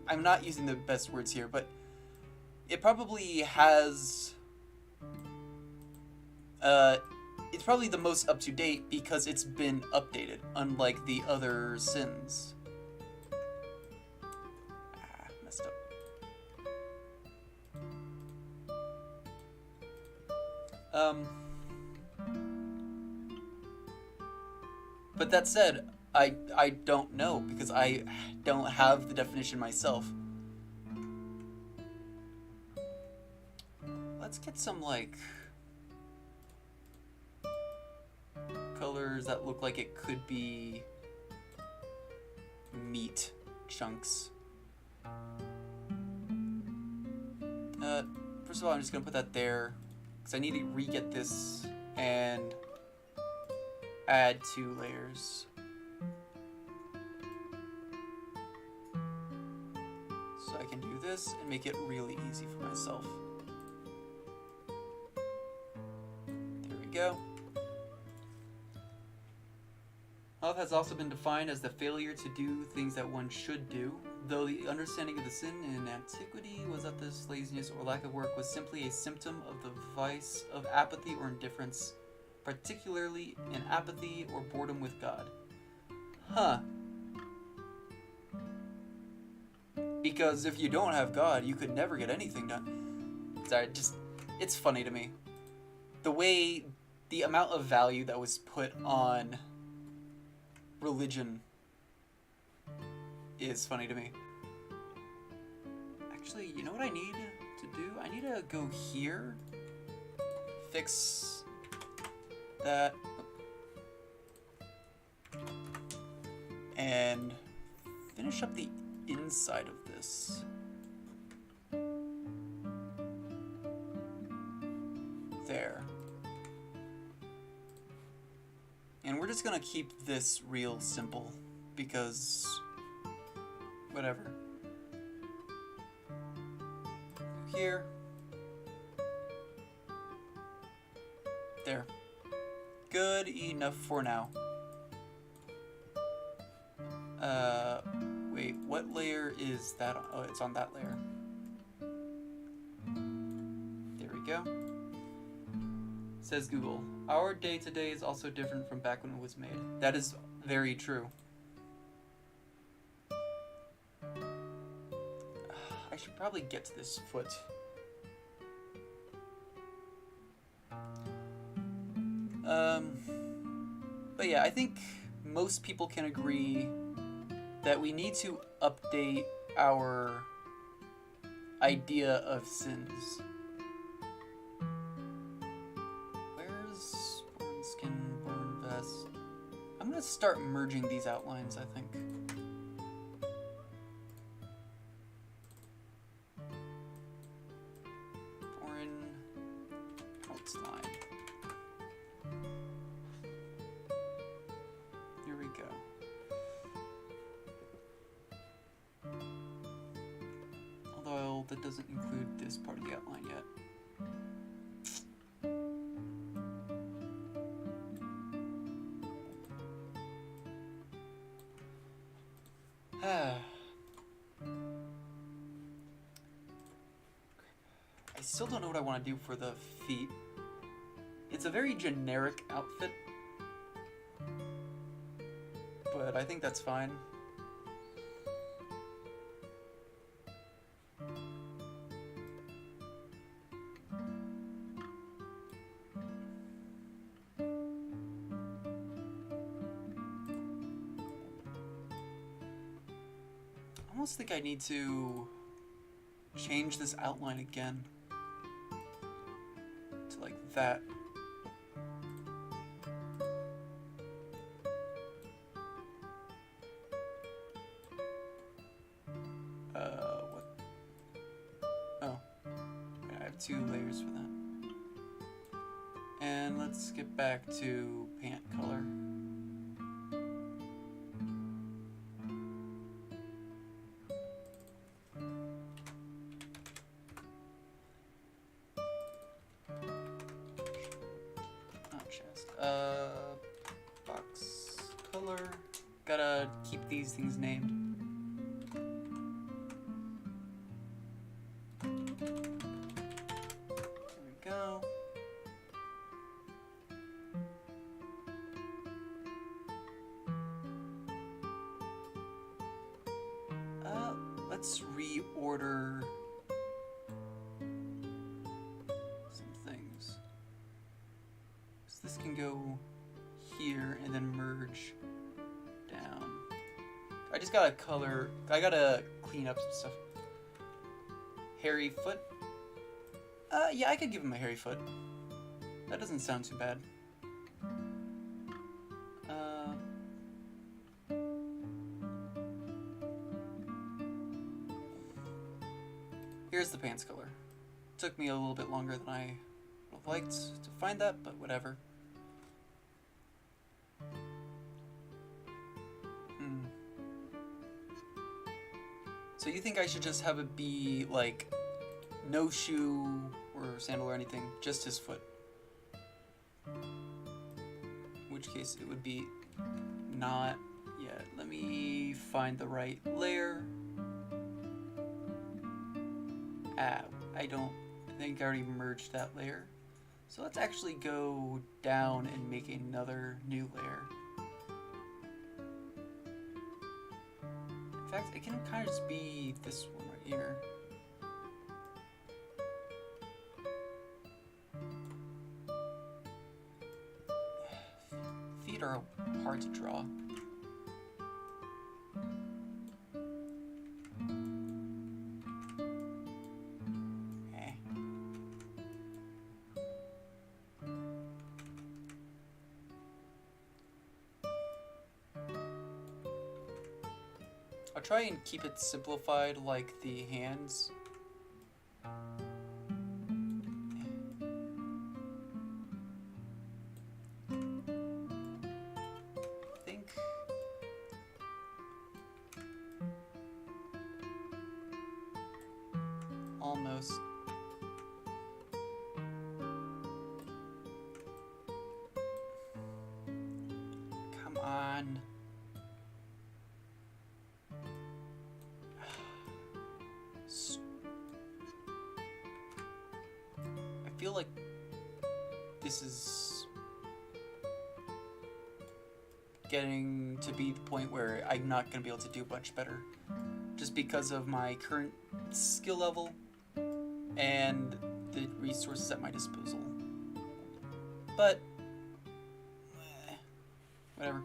I'm not using the best words here, but it probably has, it's probably the most up to date because it's been updated, unlike the other sins. Messed up. But that said, I don't know because I don't have the definition myself. Let's get some like colors that look like it could be meat chunks. First of all, I'm just gonna put that there because I need to re-get this and add 2 layers. So I can do this and make it really easy for myself. There we go. Health has also been defined as the failure to do things that one should do, though the understanding of the sin in antiquity was that this laziness or lack of work was simply a symptom of the vice of apathy or indifference, particularly in apathy or boredom with God. Huh. Because if you don't have God, you could never get anything done. Sorry, it's funny to me. The amount of value that was put on religion is funny to me. Actually, you know what I need to do? I need to go here, fix that, and finish up the inside of this. There. And we're just gonna keep this real simple because whatever. Here. There. Good enough for now. Wait, what layer is that on? Oh, it's on that layer. There we go. Says Google, our day-to-day is also different from back when it was made. That is very true. I should probably get to this foot. But yeah, I think most people can agree that we need to update our idea of sins. Where's born skin, born vest? I'm gonna start merging these outlines, I think. Foreign outline. Here we go. Although that doesn't include this part of the outline yet. I still don't know what I want to do for the feet. It's a very generic outfit, but I think that's fine. I almost think I need to change this outline again to like that. have 2 layers for that. And let's get back to pant color. Not chest. Box color. Gotta keep these things named. Let's reorder some things. So this can go here and then merge down. I just gotta I gotta clean up some stuff. Hairy foot. Yeah, I could give him a hairy foot. That doesn't sound too bad. Here's the pants color. Took me a little bit longer than I would have liked to find that, but whatever. So you think I should just have it be like no shoe or sandal or anything, just his foot? In which case it would be not yet. Let me find the right layer. I think I already merged that layer. So let's actually go down and make another new layer. In fact, it can kind of just be this one right here. Feet are hard to draw. I'll try and keep it simplified like the hands. I think almost. Come on. I feel like this is getting to be the point where I'm not going to be able to do much better just because of my current skill level and the resources at my disposal. But whatever.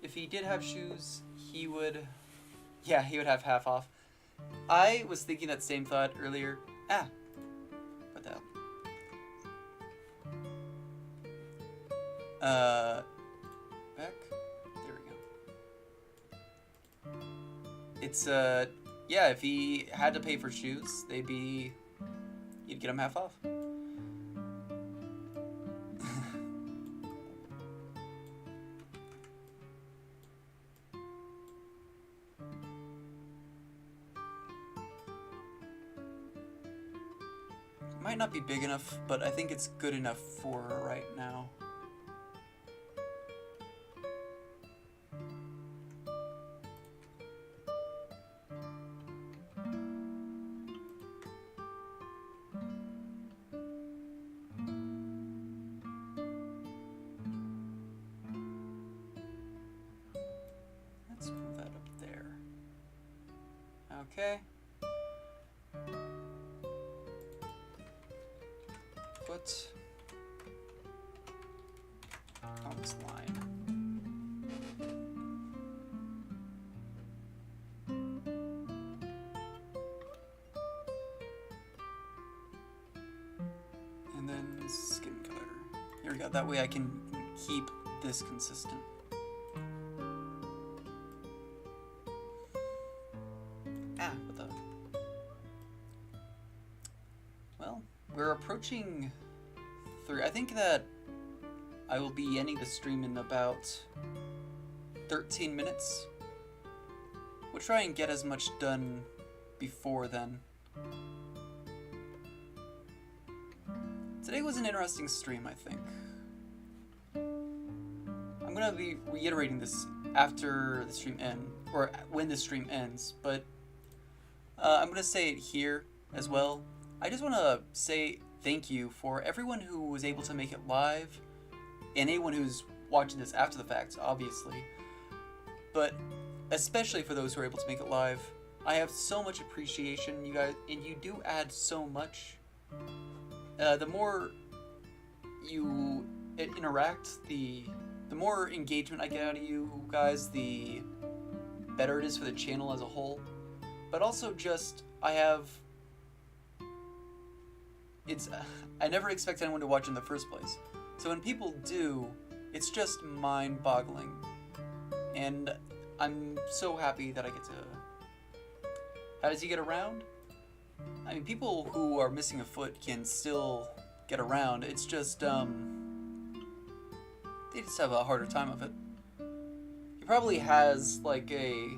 If he did have shoes, he would have half off. I was thinking that same thought earlier. What the hell? Back? There we go. It's, yeah, if he had to pay for shoes, you'd get him half off. Might not be big enough, but I think it's good enough for right now. Let's move that up there. Okay. Foot on this line. And then skin color. Here we go. That way I can keep this consistent. What the? Well, we're approaching 3. I think that I will be ending the stream in about 13 minutes. We'll try and get as much done before then. Today was an interesting stream, I think. I'm gonna be reiterating this after the stream ends, or when the stream ends, but I'm gonna say it here as well. I just want to say thank you for everyone who was able to make it live, and anyone who's watching this after the fact, obviously. But especially for those who are able to make it live, I have so much appreciation, you guys, and you do add so much. The more you interact, the more engagement I get out of you guys, the better it is for the channel as a whole. But also just, I never expect anyone to watch in the first place. So when people do, it's just mind-boggling. And I'm so happy that I get to... How does he get around? I mean, people who are missing a foot can still get around. It's just, they just have a harder time of it. He probably has, like, I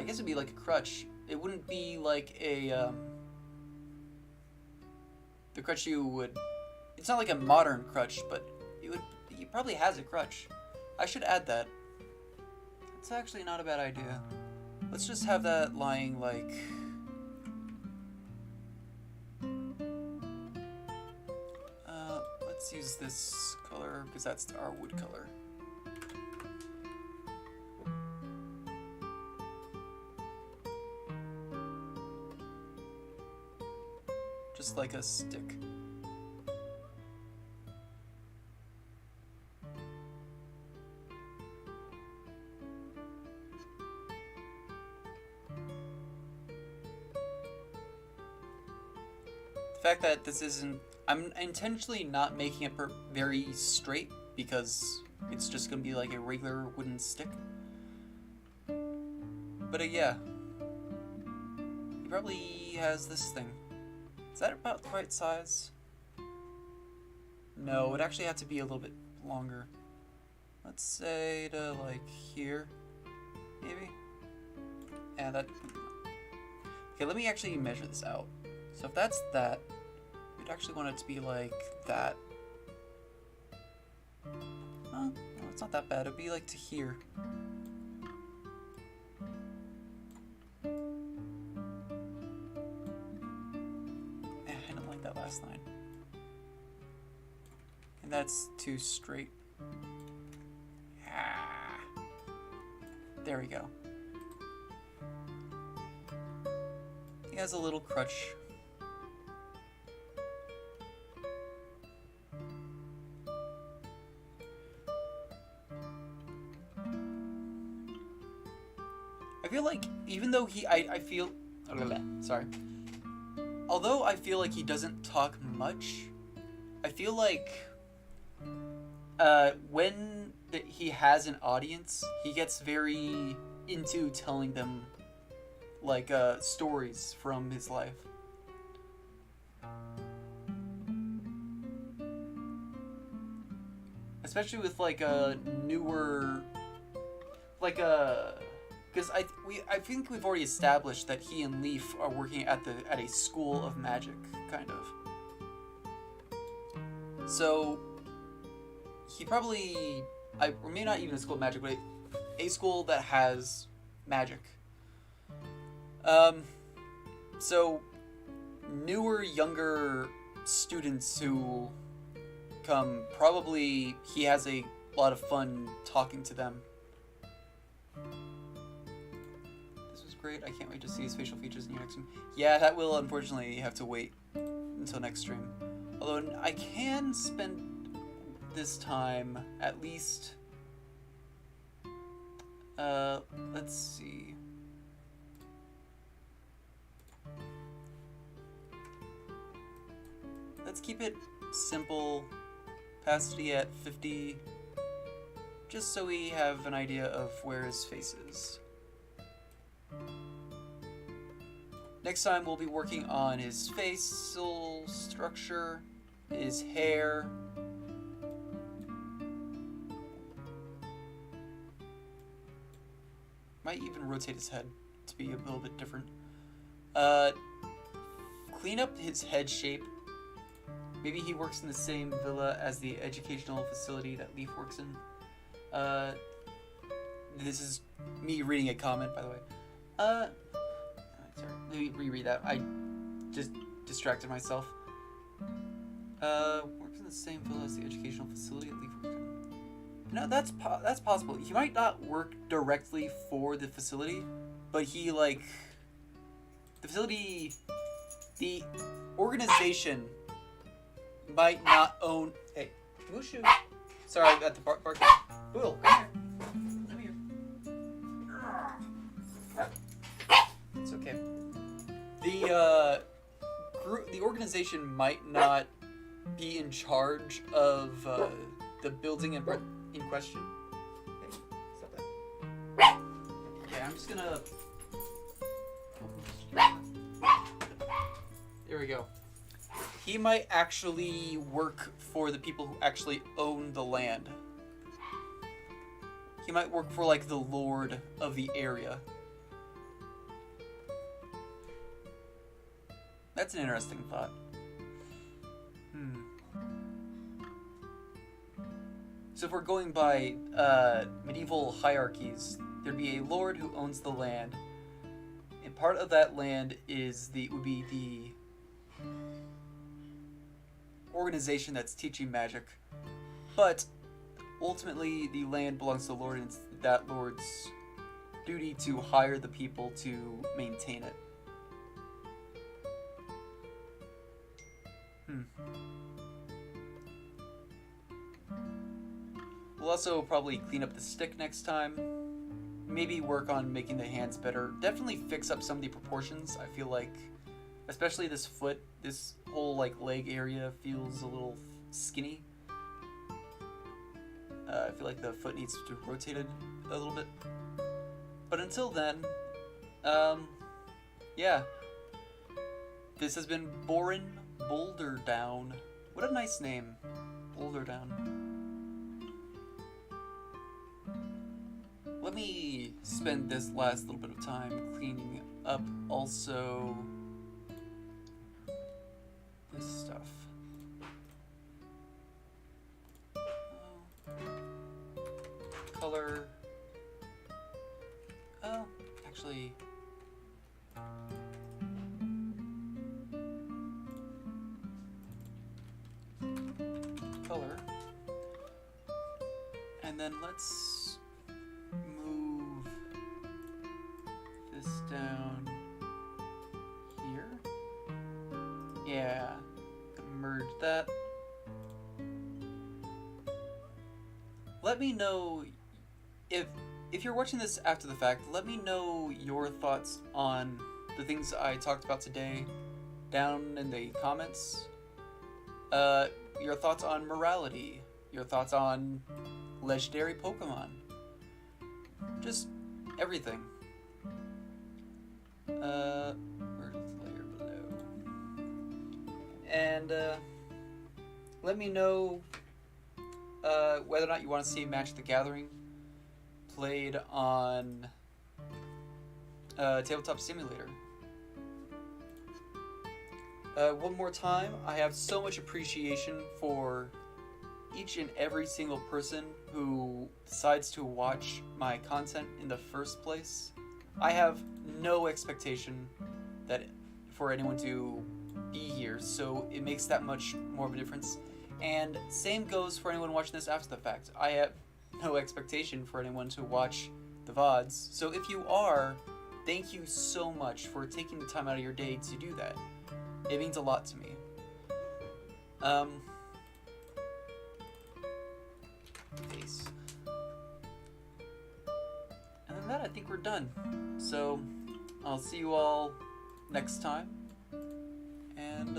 guess it'd be like a crutch. It wouldn't be like a, the crutch you would... It's not like a modern crutch, but he probably has a crutch. I should add that. It's actually not a bad idea. Let's just have that lying, like... let's use this color, because that's our wood color. Just like a stick. The fact that this isn't... I'm intentionally not making it very straight because it's just going to be like a regular wooden stick. But yeah. He probably has this thing. Is that about the right size? No, it actually had to be a little bit longer. Let's say to like here, maybe? Yeah, that... Okay, let me actually measure this out. So if that's that, we'd actually want it to be like that. Oh, no, it's not that bad. It'd be like to here. I don't like that last line. And that's too straight. Ah. There we go. He has a little crutch. I feel like, even though I feel, sorry. Although I feel like he doesn't talk much, I feel like when he has an audience, he gets very into telling them like stories from his life. Especially with like a newer, like a, because I think we've already established that he and Leaf are working at a school of magic, kind of. So he probably, or maybe not even a school of magic, but a school that has magic. So newer, younger students who come, probably he has a lot of fun talking to them. This was great. I can't wait to see his facial features in your next stream. Yeah, that will unfortunately have to wait until next stream. Although I can spend this time at least, let's see. Let's keep it simple, opacity at 50, just so we have an idea of where his face is. Next time we'll be working on his facial structure, his hair. Might even rotate his head to be a little bit different. Clean up his head shape. Maybe he works in the same villa as the educational facility that Leaf works in. This is me reading a comment, by the way. Sorry, let me reread that. I just distracted myself. Works in the same villa as the educational facility that Leaf works in. No, that's possible. He might not work directly for the facility, but he, like... The organization might not own... Hey, Mushu. Sorry, I got the bark. Boodle, come here. It's okay. The organization might not be in charge of the building in question. Okay, stop that. Okay, I'm just gonna. There we go. He might actually work for the people who actually own the land. He might work for, like, the lord of the area. That's an interesting thought. So if we're going by medieval hierarchies, there'd be a lord who owns the land, and part of that land would be the organization that's teaching magic, but ultimately the land belongs to the lord, and it's that lord's duty to hire the people to maintain it. We'll also probably clean up the stick next time. Maybe work on making the hands better. Definitely fix up some of the proportions. I feel like, especially this foot, this whole like leg area feels a little skinny. I feel like the foot needs to be rotated a little bit. But until then, yeah. This has been Boulder Down. What a nice name, Boulder Down. Let me spend this last little bit of time cleaning up also this stuff. Color. Oh, actually. Color. And then let's move this down here. Yeah, merge that. Let me know if you're watching this after the fact, let me know your thoughts on the things I talked about today down in the comments. Your thoughts on morality, your thoughts on legendary Pokemon, just everything. Where's the layer below? And let me know whether or not you want to see Magic the Gathering played on Tabletop Simulator. One more time, I have so much appreciation for each and every single person who decides to watch my content in the first place. I have no expectation that for anyone to be here, so it makes that much more of a difference. And same goes for anyone watching this after the fact. I have no expectation for anyone to watch the VODs. So if you are, thank you so much for taking the time out of your day to do that. It means a lot to me. Face. And then that, I think we're done. So I'll see you all next time. And